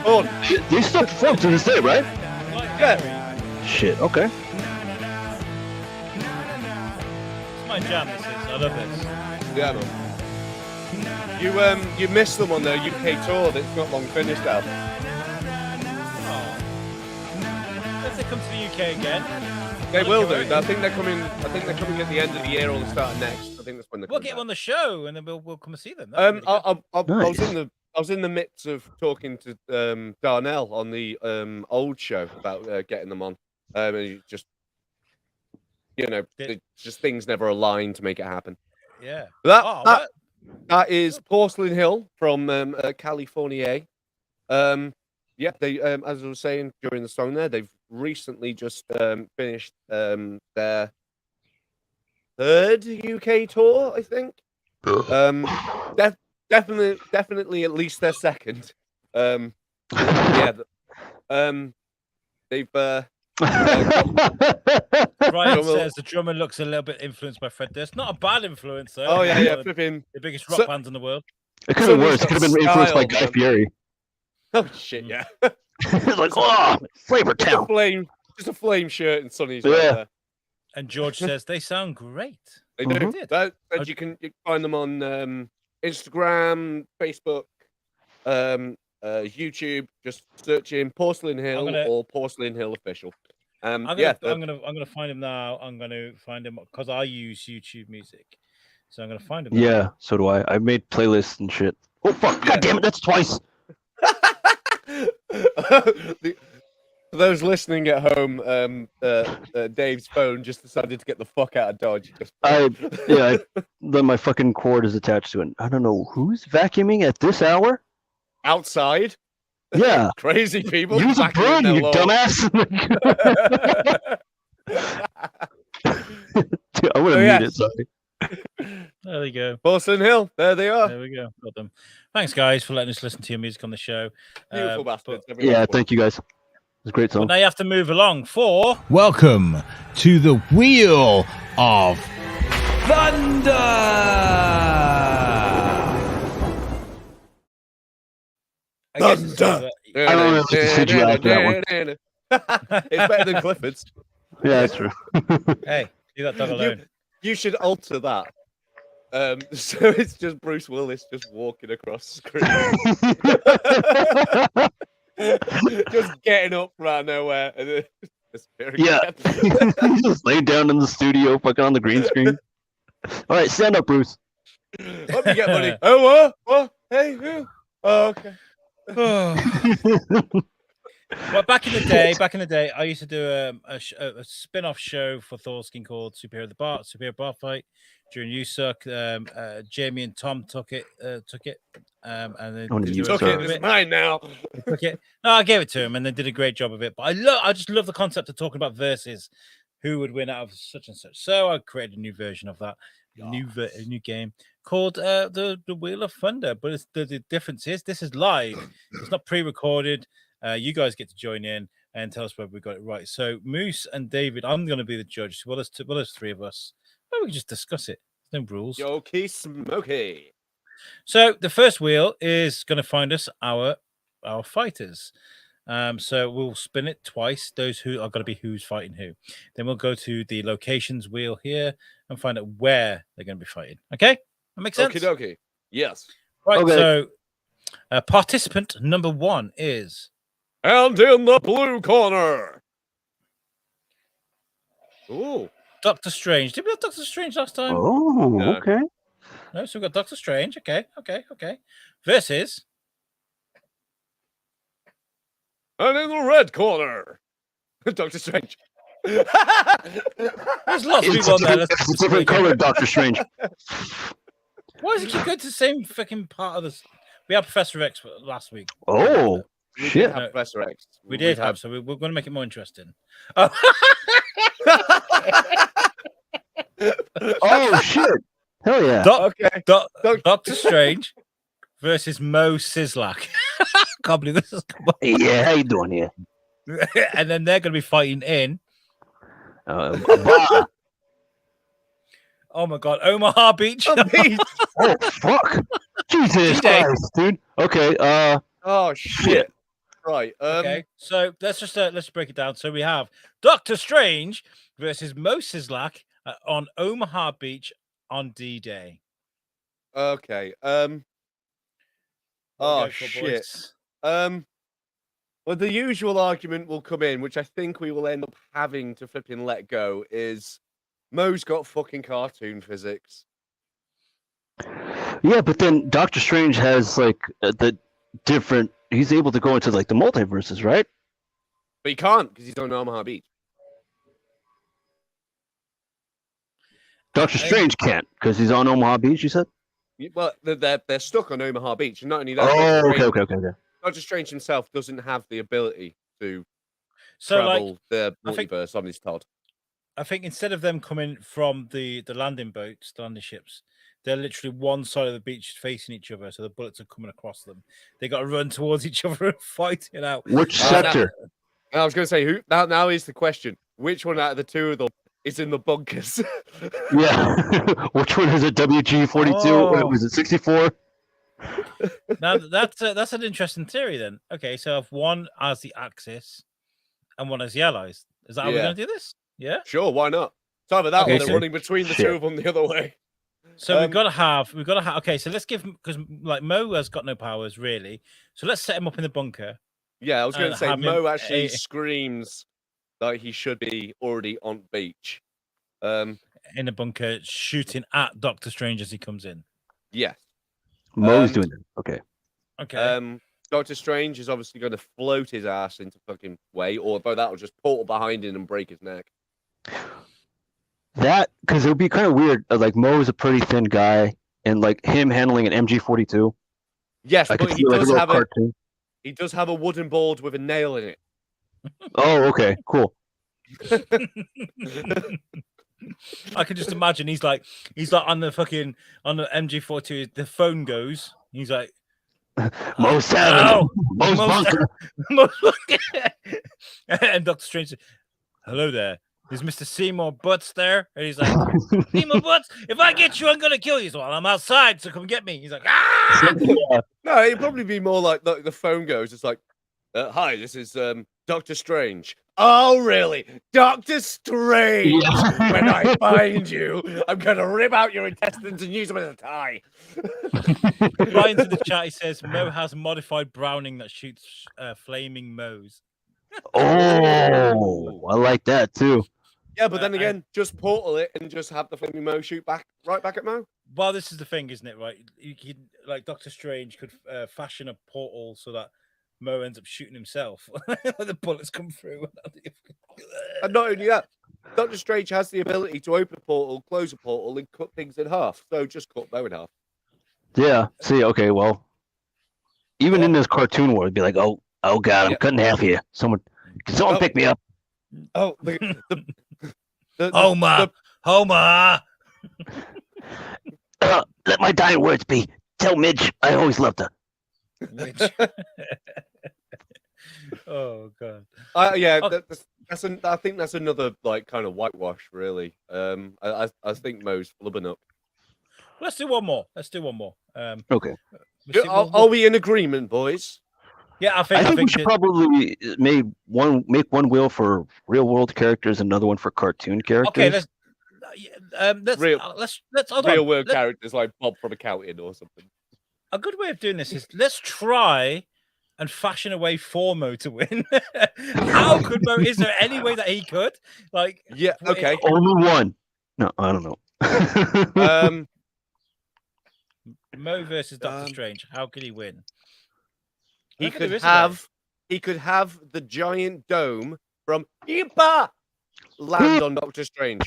Oh, They still perform to this day, right? yeah. Shit. Okay. It's my jam. This is. I love this. Yeah, man. You missed them on their UK tour that's not long finished now. Oh. If they come to the UK again, They will do. I think they're coming at the end of the year or the start of next. I think that's when they're we'll coming get them back. on the show, and then we'll come and see them. That'd be really good. I was in the midst of talking to Darnell on the old show about getting them on. And he just just things never align to make it happen. Yeah. That that is Porcelain Hill from California. Yeah, they as I was saying during the song there, they've recently just finished their third UK tour, I think. Definitely at least their second. Yeah. They've Brian says the drummer looks a little bit influenced by Fred Durst. Not a bad influence, though. Oh yeah, One of flipping. the biggest rock bands in the world. It could have been worse. It could have been influenced by Guy Fieri. Oh shit, yeah. Like, oh, Flavor Town. Just a flame shirt and Sonny's Yeah. right there. And George says they sound great. They do. did. And you can find them on Instagram, Facebook, YouTube. Just search in Porcelain Hill or Porcelain Hill Official. I'm gonna find him now. I'm gonna find him because I use YouTube Music, so I'm gonna find him. Yeah, so do I. I made playlists and shit. Oh fuck! God damn it! That's twice. For those listening at home, Dave's phone just decided to get the fuck out of Dodge. Then my fucking cord is attached to it. I don't know who's vacuuming at this hour. Outside. Yeah. Crazy people. Use a broom, you dumbass. Dude, I would have muted. Sorry. There we go. Porcelain Hill. There they are. There we go. Got them. Thanks, guys, for letting us listen to your music on the show. Beautiful bastards. Yeah, thank you guys. It was a great song. But now you have to move along for. Welcome to the Wheel of Thunder. I guess it's Thunder. I don't know if it's CGI after that one. It's better than Clifford's. Yeah, that's true. Hey, leave that dog alone. You should alter that. So it's just Bruce Willis just walking across the screen. Just getting up from out of nowhere. And then Yeah. He's just laid down in the studio, fucking on the green screen. All right, stand up, Bruce. Let me get money. Oh, what? What? Hey, who? Oh, okay. Well, back in the day, I used to do a spin-off show for Thorskin called Superior Bar Fight. During You Suck, Jamie and Tom took it, and then You took it. It's mine now. took it. No, I gave it to him, and they did a great job of it. But I just love the concept of talking about versus who would win out of such and such. So I created a new version of that, a new game called the Wheel of Thunder. But the difference is this is live. It's not pre-recorded. You guys get to join in and tell us whether we got it right. So Moose and David, I'm going to be the judge. Well, there's three of us. Well, we can just discuss it. There's no rules. Yoki Smoky. So the first wheel is going to find us our fighters. So we'll spin it twice. Those who are going to be who's fighting who. Then we'll go to the locations wheel here and find out where they're going to be fighting. Okay, that makes sense. Okie dokie. Yes. Right. Okay. So participant number 1 is. And in the blue corner. Ooh. Doctor Strange. Did we have Doctor Strange last time? Oh, okay. No, so we've got Doctor Strange. Okay. Versus. And in the red corner, Doctor Strange. There's lots of people on there. It's a different color, Doctor Strange. Why does it keep going to the same fucking part of this? We had Professor X last week. Oh, We shit. did have Professor X. We did have, so we're going to make it more interesting. Oh, shit. Hell yeah. Doctor Strange versus Mo Sislak. Can't believe this is come up. Yeah, how you doing here? And then they're going to be fighting in. A bar. Oh my God, Omaha Beach. Oh, fuck. Jesus Christ, dude. Okay. Oh, shit. Right. Okay, so let's break it down. So we have Doctor Strange versus Mo Sislak on Omaha Beach on D-Day. Okay. Oh shit. Well, the usual argument will come in, which I think we will end up having to flipping let go, is Mo's got fucking cartoon physics. Yeah, but then Doctor Strange has like the different. He's able to go into like the multiverses, right? But he can't because he's on Omaha Beach. Doctor Strange can't because he's on Omaha Beach. You said. Well, they're stuck on Omaha Beach, and not only that. Oh, okay. Doctor Strange himself doesn't have the ability to So travel like, the multiverse on his Todd. I think instead of them coming from the landing boats, the landing ships, they're literally one side of the beach facing each other, so the bullets are coming across them. They got to run towards each other and fight it out. Which sector? I was going to say, who now is the question: which one out of the two of them is in the bunkers? Yeah. Which one is it? WG-42? Oh. Was it 64? Now that's an interesting theory. Then, okay, so if one as the Axis and one as the Allies, is that how we're going to do this? Yeah, sure. Why not? It's either that Okay, or they're so- running between the two of them the other way. So we've got to have. Okay, so let's give because like Mo has got no powers really. So let's set him up in the bunker. Yeah, I was going to say have him Mo actually a- screams that he should be already on beach. In the bunker, shooting at Doctor Strange as he comes in. Yes. Mo's doing it. Okay. Okay. Doctor Strange is obviously going to float his ass into fucking way, or by that will just portal behind him and break his neck. That because it would be kind of weird. Like Mo is a pretty thin guy, and like him handling an MG-42. Yes, I but could he see like a does little have cartoon. he does have a wooden board with a nail in it. Oh, okay, cool. I can just imagine he's like on the MG42. The phone goes. He's like, Mo 7. "Oh, Mo's bunker. and Doctor Strange said, "Hello there. Is Mr. Seymour Butts there?" And he's like, "Seymour Butts, if I get you, I'm gonna kill you. So I'm outside, so come get me." He's like, "Ah!" No, it'd probably be more like the phone goes. It's like, "Hi, this is Doctor Strange. Oh, really? Doctor Strange! When I find you, I'm going to rip out your intestines and use them as a tie. Ryan's in the chat. He says Mo has modified Browning that shoots flaming Mo's. Oh, I like that too. Yeah, but then again, just portal it and just have the flaming Mo shoot right back at Mo. Well, this is the thing, isn't it? Right? You could, like Doctor Strange could fashion a portal so that Mo ends up shooting himself. The bullets come through. And not only that, Doctor Strange has the ability to open a portal, close a portal, and cut things in half. So just cut Mo in half. Yeah. See, okay, well, even in this cartoon world, it'd be like, oh God, I'm cutting half here. Someone pick me up. Oh, Homer. Let my dying words be. Tell Midge I always loved her. Midge. Oh God. Yeah, I think that's another like kind of whitewash, really. I think Mo's flubbing up. Let's do one more. Okay. Are we in agreement, boys? Yeah, I think we should probably make one wheel for real world characters, another one for cartoon characters. Okay, let's real world characters like Bob from Accounting or something. A good way of doing this is let's try and fashion a way for Mo to win. How could Mo? Is there any way that he could? Like, yeah, okay, only one. No, I don't know. Mo versus Doctor Strange. How could he win? He could have the giant dome from Ipa land on Doctor Strange.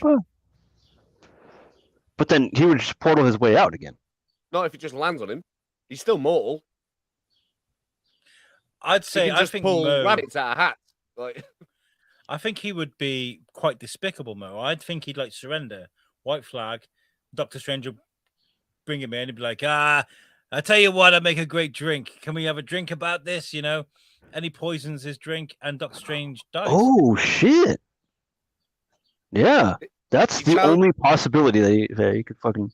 But then he would just portal his way out again. Not if he just lands on him. He's still mortal. I'd say I think pull Mo, rabbits out of hats. Like, I think he would be quite despicable, Mo. I'd think he'd like surrender. White flag. Doctor Strange will bring him in and be like, I tell you what, I make a great drink. Can we have a drink about this? You know? And he poisons his drink and Doctor Strange dies. Oh shit. Yeah. That's the only possibility that he could fucking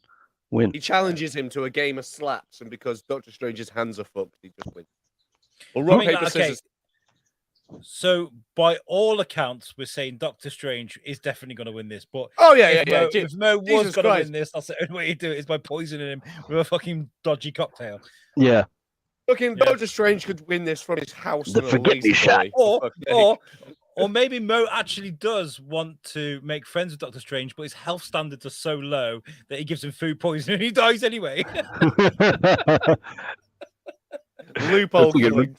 win. He challenges him to a game of slaps, and because Doctor Strange's hands are fucked, he just wins. Well, rock, paper, scissors. So, by all accounts, we're saying Doctor Strange is definitely going to win this. But if Mo was going to win this, that's the only way to do it is by poisoning him with a fucking dodgy cocktail. Yeah. Fucking Doctor Strange could win this from his house. The forget-me shot. Or maybe Mo actually does want to make friends with Doctor Strange, but his health standards are so low that he gives him food poisoning and he dies anyway. Loophole. I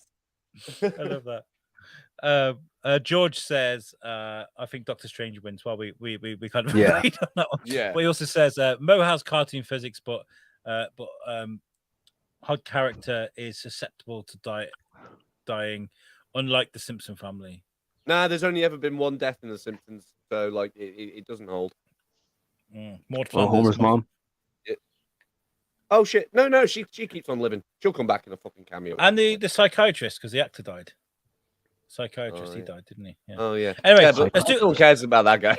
love that. George says, "I think Doctor Strange wins." Well, we kind of agreed on that one. Yeah. But he also says Mo has cartoon physics, but her character is susceptible to dying, unlike the Simpson family. Nah, there's only ever been one death in The Simpsons, so like it doesn't hold. Homer's mom. Oh shit! No, she keeps on living. She'll come back in a fucking cameo. And the psychiatrist, because the actor died. Psychiatrist, he died, didn't he? Yeah. Oh yeah. Anyway, but no one cares about that guy.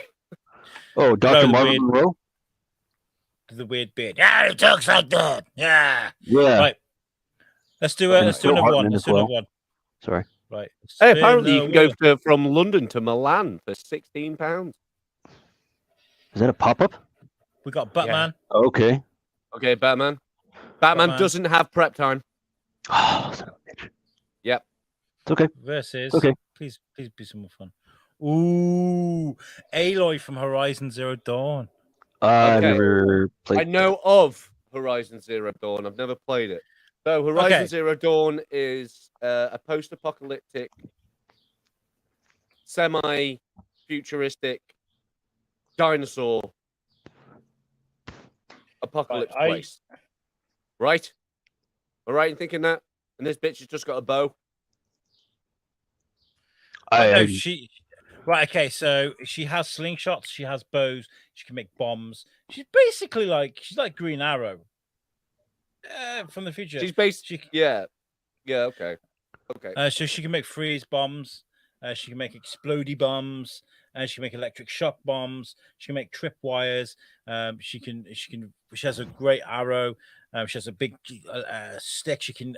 Oh, Dr. Marvin Monroe. The weird beard. Yeah, he talks like that. Yeah. Yeah. Right. Let's do another one. Sorry. Right. Hey, apparently you can go from London to Milan for £16. Is that a pop-up? We got Batman. Yeah. Okay. Okay, Batman. Batman doesn't have prep time. Oh, son of a bitch. Yep. It's okay. Versus. Okay. Please be some more fun. Ooh, Aloy from Horizon Zero Dawn. I've never played. I know of Horizon Zero Dawn. I've never played it. So Horizon Zero Dawn is a post-apocalyptic, semi-futuristic dinosaur apocalypse place. Right? All right in thinking that? And this bitch has just got a bow. Right, okay, so she has slingshots, she has bows, she can make bombs. She's basically she's like Green Arrow. From the future. She's okay. So she can make freeze bombs, she can make explodey bombs, she can make electric shock bombs, she can make trip wires, she has a great arrow, she has a big stick, she can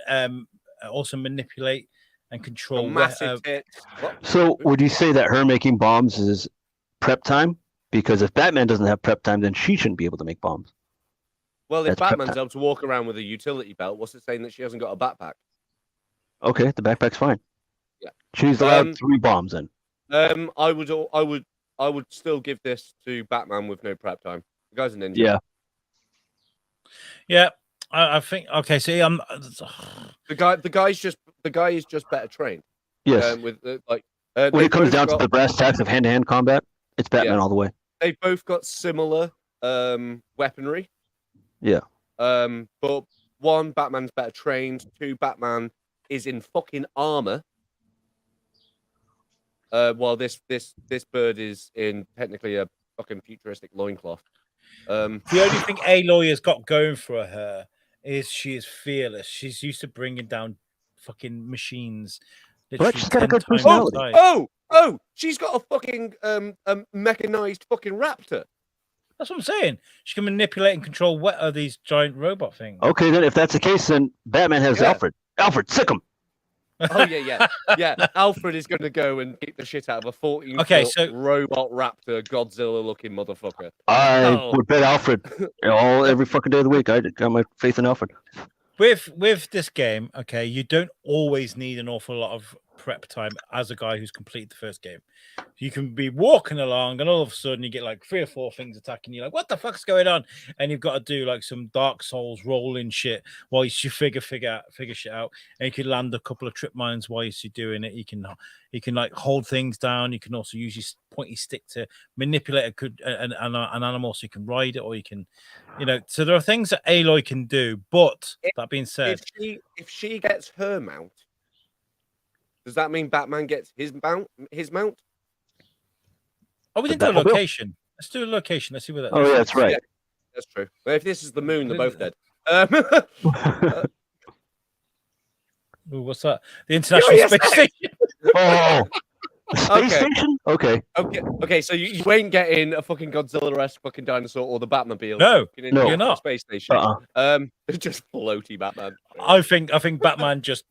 also manipulate and control massive tits. So would you say that her making bombs is prep time? Because if Batman doesn't have prep time, then she shouldn't be able to make bombs. Well, if That's prep Batman's time. able to walk around with a utility belt, what's it saying that she hasn't got a backpack? Okay, the backpack's fine. Yeah. She's allowed 3 bombs in. I would still give this to Batman with no prep time. The guy's a ninja. Yeah. Yeah, I think. Okay, see, I'm the guy is just better trained. Yes. When it comes down to the brass tacks of hand-to-hand combat, it's Batman all the way. They both got similar weaponry. Yeah. But 1, Batman's better trained. 2, Batman is in fucking armor. While this bird is in technically a fucking futuristic loincloth. The only thing Aloy's got going for her is she is fearless. She's used to bringing down fucking machines. But she's got a good personality. Oh, she's got a fucking mechanized fucking raptor. That's what I'm saying. She can manipulate and control these giant robot things. Okay, then if that's the case, then Batman has Alfred. Alfred, sick him. Oh yeah. Alfred is going to go and kick the shit out of a 14-foot robot raptor, Godzilla-looking motherfucker. I would bet Alfred every fucking day of the week. I got my faith in Alfred. With this game, okay, you don't always need an awful lot of prep time as a guy who's completed the first game. You can be walking along and all of a sudden you get like 3 or 4 things attacking you, like what the fuck's going on? And you've got to do like some Dark Souls rolling shit while you figure shit out. And you can land a couple of trip mines while you're doing it. You can like hold things down. You can also use your pointy stick to manipulate an animal so you can ride it, or you can, so there are things that Aloy can do. But that being said, if she gets her mount, does that mean Batman gets his mount? Oh, we didn't do a location. Let's do a location. Let's see where that. Oh, yeah, that's right. Yeah, that's true. But if this is the moon, they're both dead. Ooh, what's that? The International Space Station. Oh, space station? Okay. So you ain't getting a fucking Godzilla-esque fucking dinosaur or the Batmobile. No, you're not. Space station. It's just floaty Batman. I think Batman just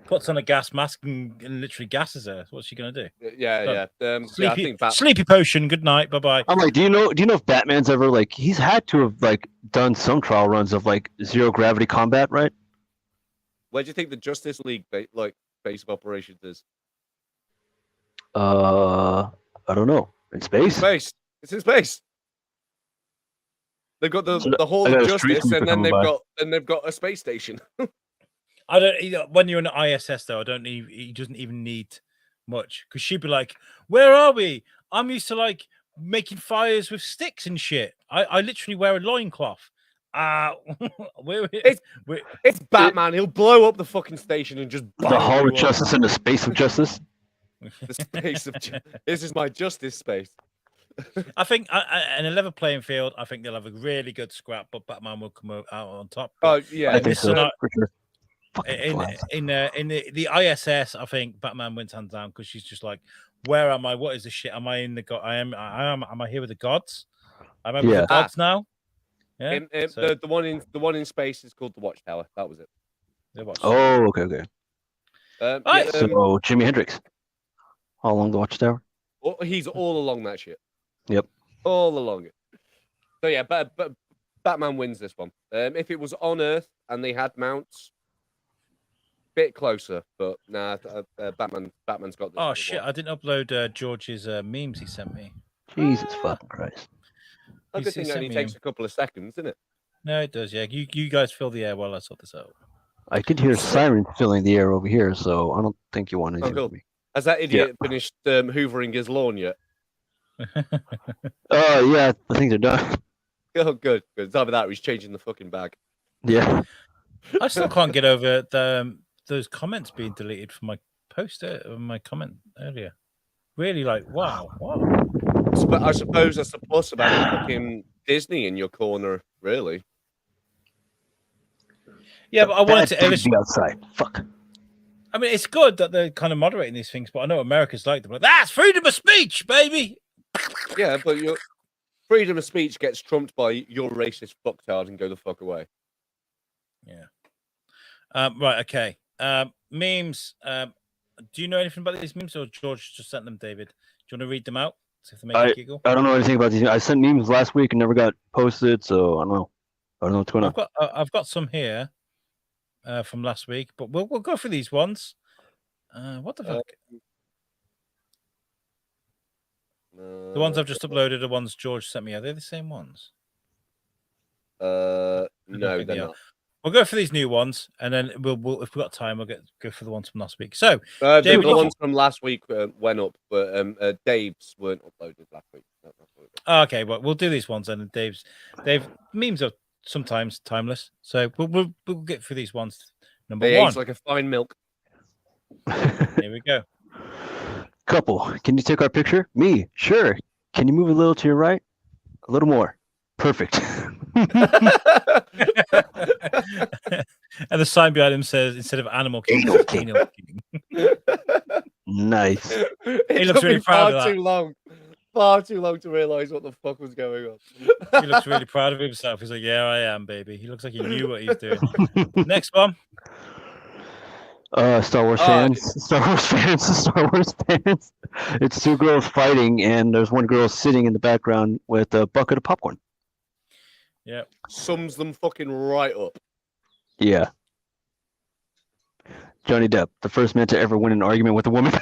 puts on a gas mask and literally gasses her. What's she gonna do? Yeah. Sleepy, I think sleepy potion. Good night. Bye bye. I'm like, do you know if Batman's ever he's had to have done some trial runs of zero gravity combat, right? Where do you think the Justice League base of operations is? I don't know. In space? It's in space. They've got the Hall of Justice, and then they've got a space station. I don't. When you're in the ISS, though, he doesn't even need much, because she'd be like, "Where are we? I'm used to making fires with sticks and shit. I literally wear a loincloth. It's Batman. He'll blow up the fucking station and just the Hall of Justice and the Space of Justice. The space of this is my justice space. I think in a level playing field, I think they'll have a really good scrap, but Batman will come out on top. Oh yeah, I think so. For sure. In the ISS, I think Batman wins hands down, because she's just like, where am I? What is this shit? Am I in the god? Am I here with the gods? Am I with the gods now? Yeah. The one in space is called the Watchtower. That was it. Oh, okay. So Jimi Hendrix, all along the Watchtower. He's all along that shit. Yep. All along it. So yeah, but Batman wins this one. If it was on Earth and they had mounts, bit closer, but nah. Batman's got this. Oh shit! I didn't upload George's memes he sent me. Jesus fucking Christ! A good thing only takes a couple of seconds, isn't it? No, it does. Yeah, you guys fill the air while I sort this out. I could hear sirens filling the air over here, so I don't think you want to do me. Has that idiot finished hoovering his lawn yet? Yeah, I think they're done. Oh, good. It's either that or he's changing the fucking bag. Yeah. I still can't get over those comments being deleted from my post, my comment earlier. Really, wow. But I suppose that's the plus about fucking Disney in your corner, really. Yeah, but I wanted to illustrate outside. Fuck. I mean, it's good that they're kind of moderating these things, but I know America's like them. That's freedom of speech, baby. Yeah, but your freedom of speech gets trumped by your racist fucktard and go the fuck away. Yeah. Right. Okay. Memes. Do you know anything about these memes, or George just sent them, David? Do you want to read them out? See if they make you giggle. I don't know anything about these. I sent memes last week and never got posted, so I don't know. I don't know what's going on. I've got some here from last week, but we'll go through these ones. What the fuck? The ones I've just uploaded are the ones George sent me. Are they the same ones? No, they're not. We'll go for these new ones, and then we'll if we've got time, we'll go for the ones from last week. So, the ones from last week went up, but Dave's weren't uploaded last week. Okay, well, we'll do these ones, and Dave's memes are sometimes timeless, so we'll get through these ones. Number they one, age like a fine milk. Here we go. Couple, can you take our picture? Me, sure. Can you move a little to your right? A little more. Perfect. And the sign behind him says, instead of Animal King, it's Anal King. Nice. He looks really proud of that. Far too long to realise what the fuck was going on. He looks really proud of himself. He's like, yeah, I am, baby. He looks like he knew what he's doing. Next one. Star Wars fans. It's two girls fighting, and there's one girl sitting in the background with a bucket of popcorn. Yeah. Sums them fucking right up. Yeah. Johnny Depp, the first man to ever win an argument with a woman.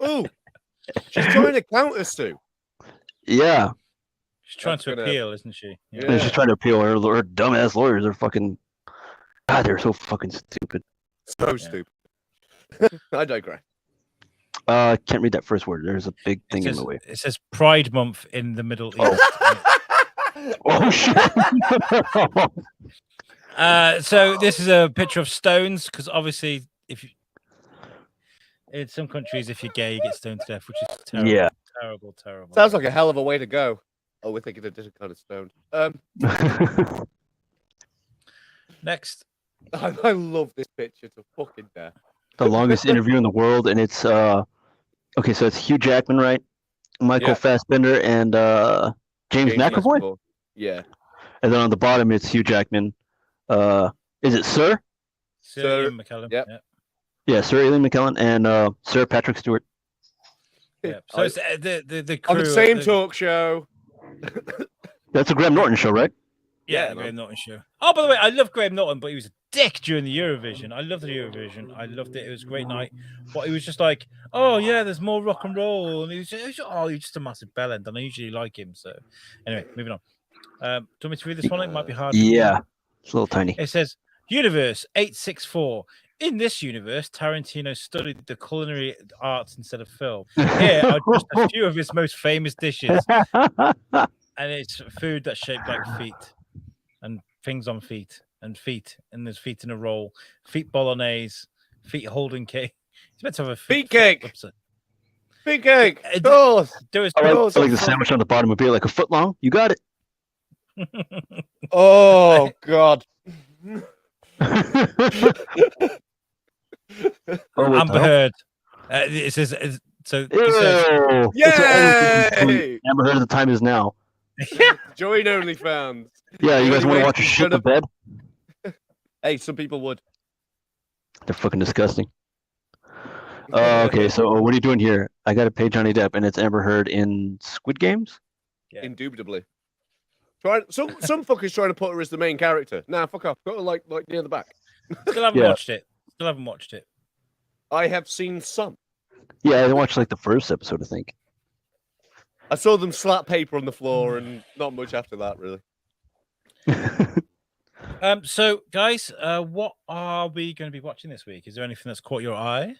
Ooh, she's trying to counter Stu. Yeah. She's trying to appeal, isn't she? Yeah. And she's trying to appeal. Her dumbass lawyers are fucking. God, they're so fucking stupid. So stupid. I digress. Can't read that first word. There's a big thing in the way. It says Pride Month in the Middle East. Oh shit! So this is a picture of stones, because obviously, in some countries, if you're gay, you get stoned to death, which is terrible. Yeah. Terrible. Sounds like a hell of a way to go. Oh, we're thinking of different kind of stoned. Next. I love this picture to fucking death. The longest interview in the world, and it's okay. So it's Hugh Jackman, right? Michael Fassbender and James McAvoy. Yeah. And then on the bottom, it's Hugh Jackman. Is it Sir? Sir Ian McKellen. Yep. Yeah, Sir Ian McKellen and Sir Patrick Stewart. Yeah. So it's the crew on the same talk show. That's a Graham Norton show, right? Yeah, the Graham Norton show. Oh, by the way, I love Graham Norton, but he was a dick during the Eurovision. I loved the Eurovision. I loved it. It was a great night. But he was just like, oh yeah, there's more rock and roll, and he was just a massive bellend, and I usually like him. So anyway, moving on. Do you want me to read this one? It might be hard. Yeah, it's a little tiny. It says, Universe 864. In this universe, Tarantino studied the culinary arts instead of film. Here are just a few of his most famous dishes. And it's food that's shaped like feet. And things on feet. And there's feet in a roll. Feet bolognese. Feet holding cake. It's meant to have a feet cake. Upset. Feet cake. I like the sandwich on the bottom would be like a foot long. You got it. Oh God. Amber Heard. It says so. Yay! Amber Heard at the time is now. Join OnlyFans. Yeah, you guys want to watch a shit in bed? Hey, some people would. They're fucking disgusting. Okay, so what are you doing here? I got to pay Johnny Depp, and it's Amber Heard in Squid Games. Yeah. Indubitably. Some fuckers trying to put her as the main character. Nah, fuck off. Got her like near the back. Still haven't watched it. I have seen some. Yeah, I watched like the first episode, I think. I saw them slap paper on the floor, and not much after that, really. So, guys, what are we going to be watching this week? Is there anything that's caught your eye?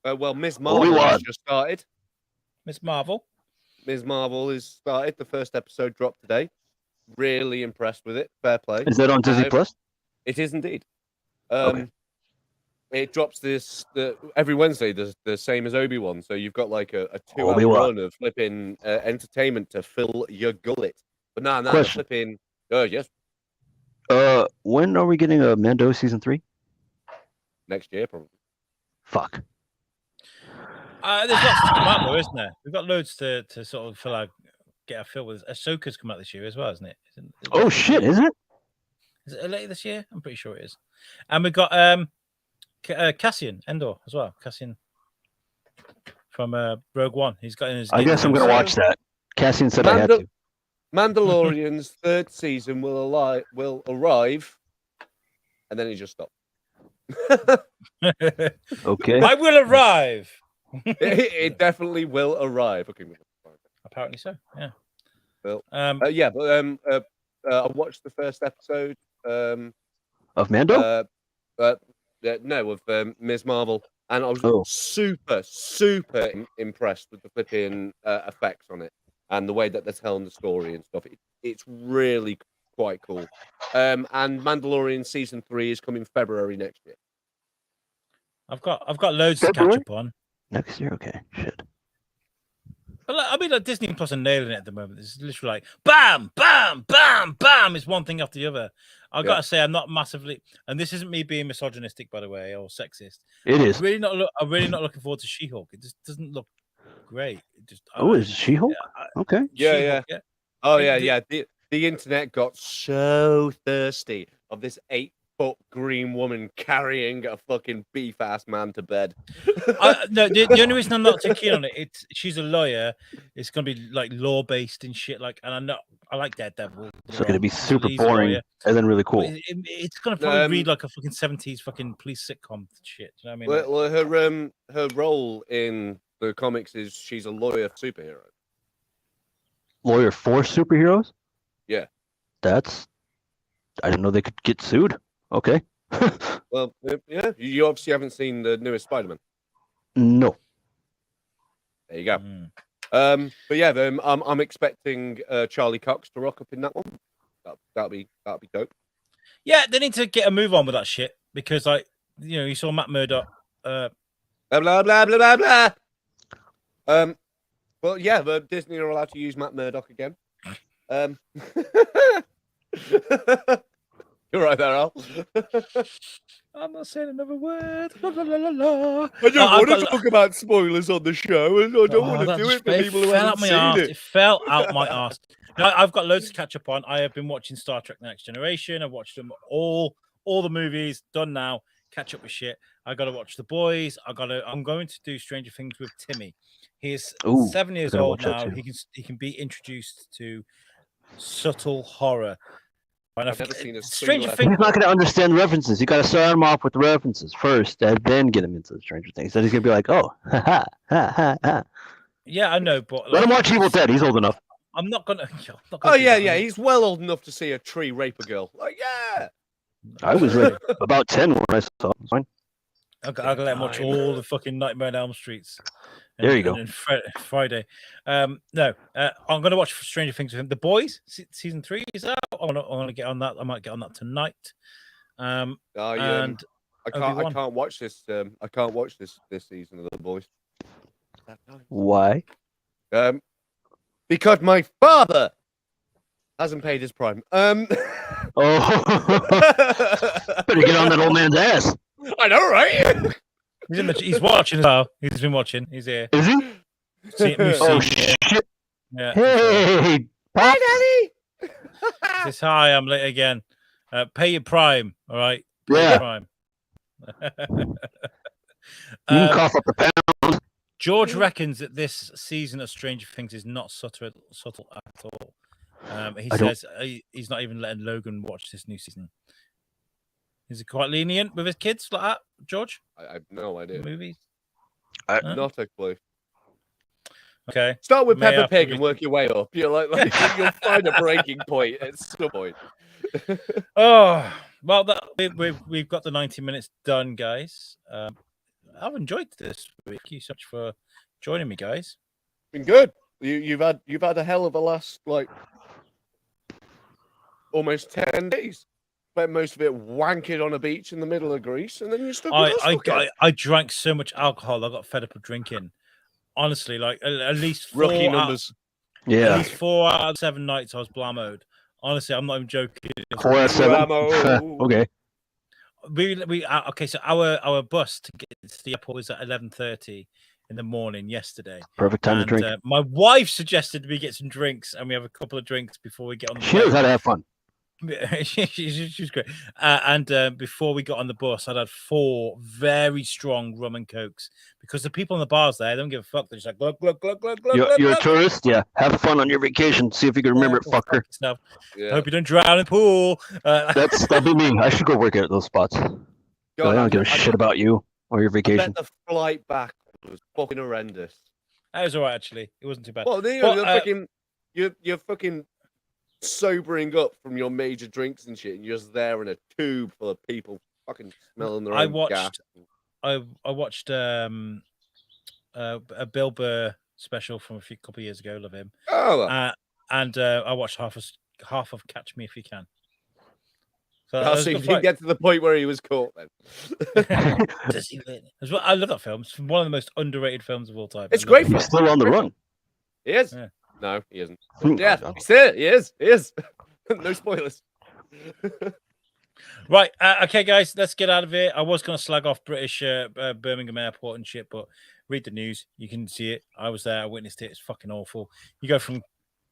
Well, Ms. Marvel has just started. Ms. Marvel has started. The first episode dropped today. Really impressed with it. Fair play. Is that on Disney Plus? It is indeed. Okay. It drops every Wednesday, the same as Obi-Wan. So you've got like a 2-hour run of flipping entertainment to fill your gullet. But now flipping. Yes. When are we getting a Mando season 3? Next year, probably. Fuck. There's lots to come out though, isn't there? We've got loads to sort of get our fill with. Ahsoka's come out this year as well, isn't it? Oh shit, is it? Is it later this year? I'm pretty sure it is. And we've got Cassian Endor as well. Cassian from Rogue One. He's got in his. I guess I'm going to watch that. Cassian said I had to. Mandalorian's third season will arrive, and then he just stopped. Okay. I will arrive. It definitely will arrive. Okay. Apparently so. Yeah. Well, I watched the first episode of Mando. No, of Ms. Marvel, and I was super impressed with the flipping effects on it and the way that they're telling the story and stuff. It's really quite cool. And Mandalorian season 3 is coming February next year. I've got loads to catch up on. Next year, okay. Shit. But I mean, Disney Plus are nailing it at the moment. It's literally like bam, bam, bam, bam. It's one thing after the other. I gotta say, I'm not massively, and this isn't me being misogynistic, by the way, or sexist. It is. I'm really not looking forward to She-Hulk. It just doesn't look great. It just. Is She-Hulk? Okay. Yeah. Oh yeah. The internet got so thirsty of this 8-foot green woman carrying a fucking beef ass man to bed. No, the only reason I'm not too keen on it, she's a lawyer. It's gonna be like law based and shit. Like, and I like Daredevil. It's gonna be super boring and then really cool. It's gonna probably read like a fucking 70s fucking police sitcom shit. Do you know what I mean? Well, her role in the comics is she's a lawyer superhero. Lawyer for superheroes? Yeah. I didn't know they could get sued. Okay. Well, yeah. You obviously haven't seen the newest Spider-Man. No. There you go. But yeah, I'm expecting Charlie Cox to rock up in that one. That'll be dope. Yeah, they need to get a move on with that shit because, like, you saw Matt Murdock. Blah blah blah blah blah blah. Well, yeah, but Disney are allowed to use Matt Murdock again. You're right there, Al. I'm not saying another word. La, la, la, la, la. I don't want to talk about spoilers on the show, and I don't want to do it for people who haven't seen it. It fell out my ass. No, I've got loads to catch up on. I have been watching Star Trek: The Next Generation. I've watched them all the movies done now. Catch up with shit. I got to watch The Boys. I'm going to do Stranger Things with Timmy. He's 7 years old now. He can be introduced to subtle horror. I've never seen a Stranger Things. He's not going to understand references. You got to start him off with the references first, and then get him into the Stranger Things. Then he's going to be like, "Oh, ha ha ha ha." Yeah, I know, but let him watch Evil Dead. He's old enough. I'm not gonna. Oh yeah. He's well old enough to see a tree rape a girl. Like, yeah. I was about 10 when I saw it. Fine. I gotta let him watch all the fucking Nightmare on Elm Streets. There you go. And Friday. No, I'm gonna watch Stranger Things with him. The Boys season 3 is out. I'm gonna get on that. I might get on that tonight. And I can't watch this. I can't watch this season of The Boys. Why? Because my father hasn't paid his Prime. Oh, better get on that old man's ass. I know, right? He's watching as well. He's been watching. He's here. Is he? Shit! Yeah. Hey, hi, Daddy. Says hi. I'm late again. Pay your Prime. All right. Pay your Prime. You can cough up the pound. George reckons that this season of Stranger Things is not subtle at all. He says he's not even letting Logan watch this new season. Is he quite lenient with his kids like that, George? I have no idea. Movies? Not a clue. Okay. Start with Peppa Pig and work your way up. You're like you'll find a breaking point at some point. Oh, well, we've got the 90 minutes done, guys. I've enjoyed this week. Thank you so much for joining me, guys. Been good. You've had a hell of a last almost 10 days. Spent most of it wanking on a beach in the middle of Greece, and then you stuck with us. I drank so much alcohol, I got fed up of drinking. Honestly, like at least rookie numbers. At least 4 out of 7 nights I was blammoed. Honestly, I'm not even joking. 4 out of 7. Okay. Okay. So our bus to get to the airport was at 11:30 in the morning yesterday. Perfect time to drink. My wife suggested we get some drinks, and we have a couple of drinks before we get on the plane. She knows how to have fun. She's great. And before we got on the bus, I'd had 4 very strong rum and cokes because the people in the bars there don't give a fuck. They're just like, glug, glug, glug, glug, glug, You're glug, a glug. tourist? Yeah. Have fun on your vacation. See if you can remember it, Go fuck fucker. yourself. Yeah. I hope you don't drown in the pool. That'd be me. I should go work at those spots. God, I don't give a shit about you or your I vacation. bet the flight back was fucking horrendous. That was all right, actually. It wasn't too bad. Well, you're fucking sobering up from your major drinks and shit, and you're just there in a tube full of people fucking smelling their own gas. I watched a Bill Burr special from a couple of years ago. Love him. Oh, and I watched half of Catch Me If You Can. So so you didn't get to the point where he was caught then. Does he win? I love that film. It's one of the most underrated films of all time. It's great. He's still on the run. He is. Yeah. No, he isn't. Hmm. Yeah, he's there. He is. He is. No spoilers. Right. Okay, guys, let's get out of here. I was going to slag off British Birmingham Airport and shit, but read the news. You can see it. I was there. I witnessed it. It's fucking awful. You go from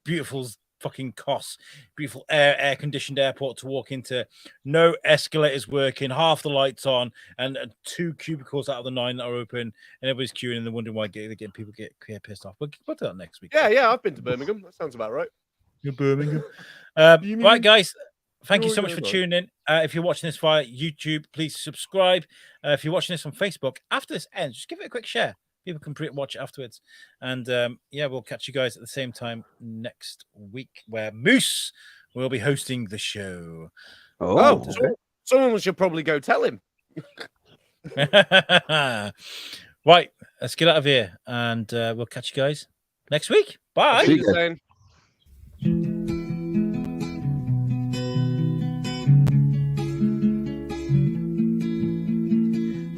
beautiful fucking Kos, beautiful air-conditioned airport to walk into no escalators working, half the lights on, and 2 cubicles out of the 9 that are open, and everybody's queuing and they're wondering why people get pissed off. We'll do that next week. Yeah, I've been to Birmingham. That sounds about right. You're Birmingham. Right, guys. Thank you so much for tuning in. If you're watching this via YouTube, please subscribe. If you're watching this on Facebook, after this ends, just give it a quick share. People can watch it afterwards. And we'll catch you guys at the same time next week where Moose will be hosting the show. Someone should probably go tell him. Right, let's get out of here. And we'll catch you guys next week. Bye. See you soon.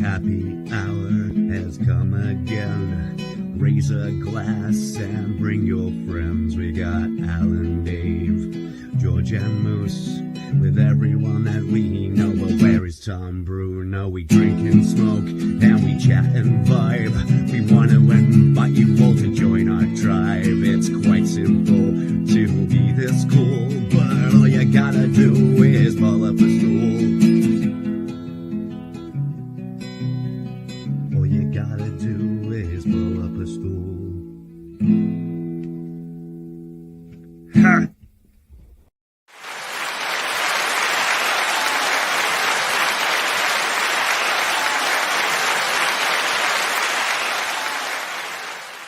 Happy hour has come again. Raise a glass and bring your friends. We got Alan, Dave, George, and Moose. With everyone that we know. But where is Tom Bruno? We drink and smoke and we chat and vibe. We want to invite you all to join our tribe. It's quite simple to be this cool, but all you gotta do is pull up a stool. All you gotta do is pull up a stool.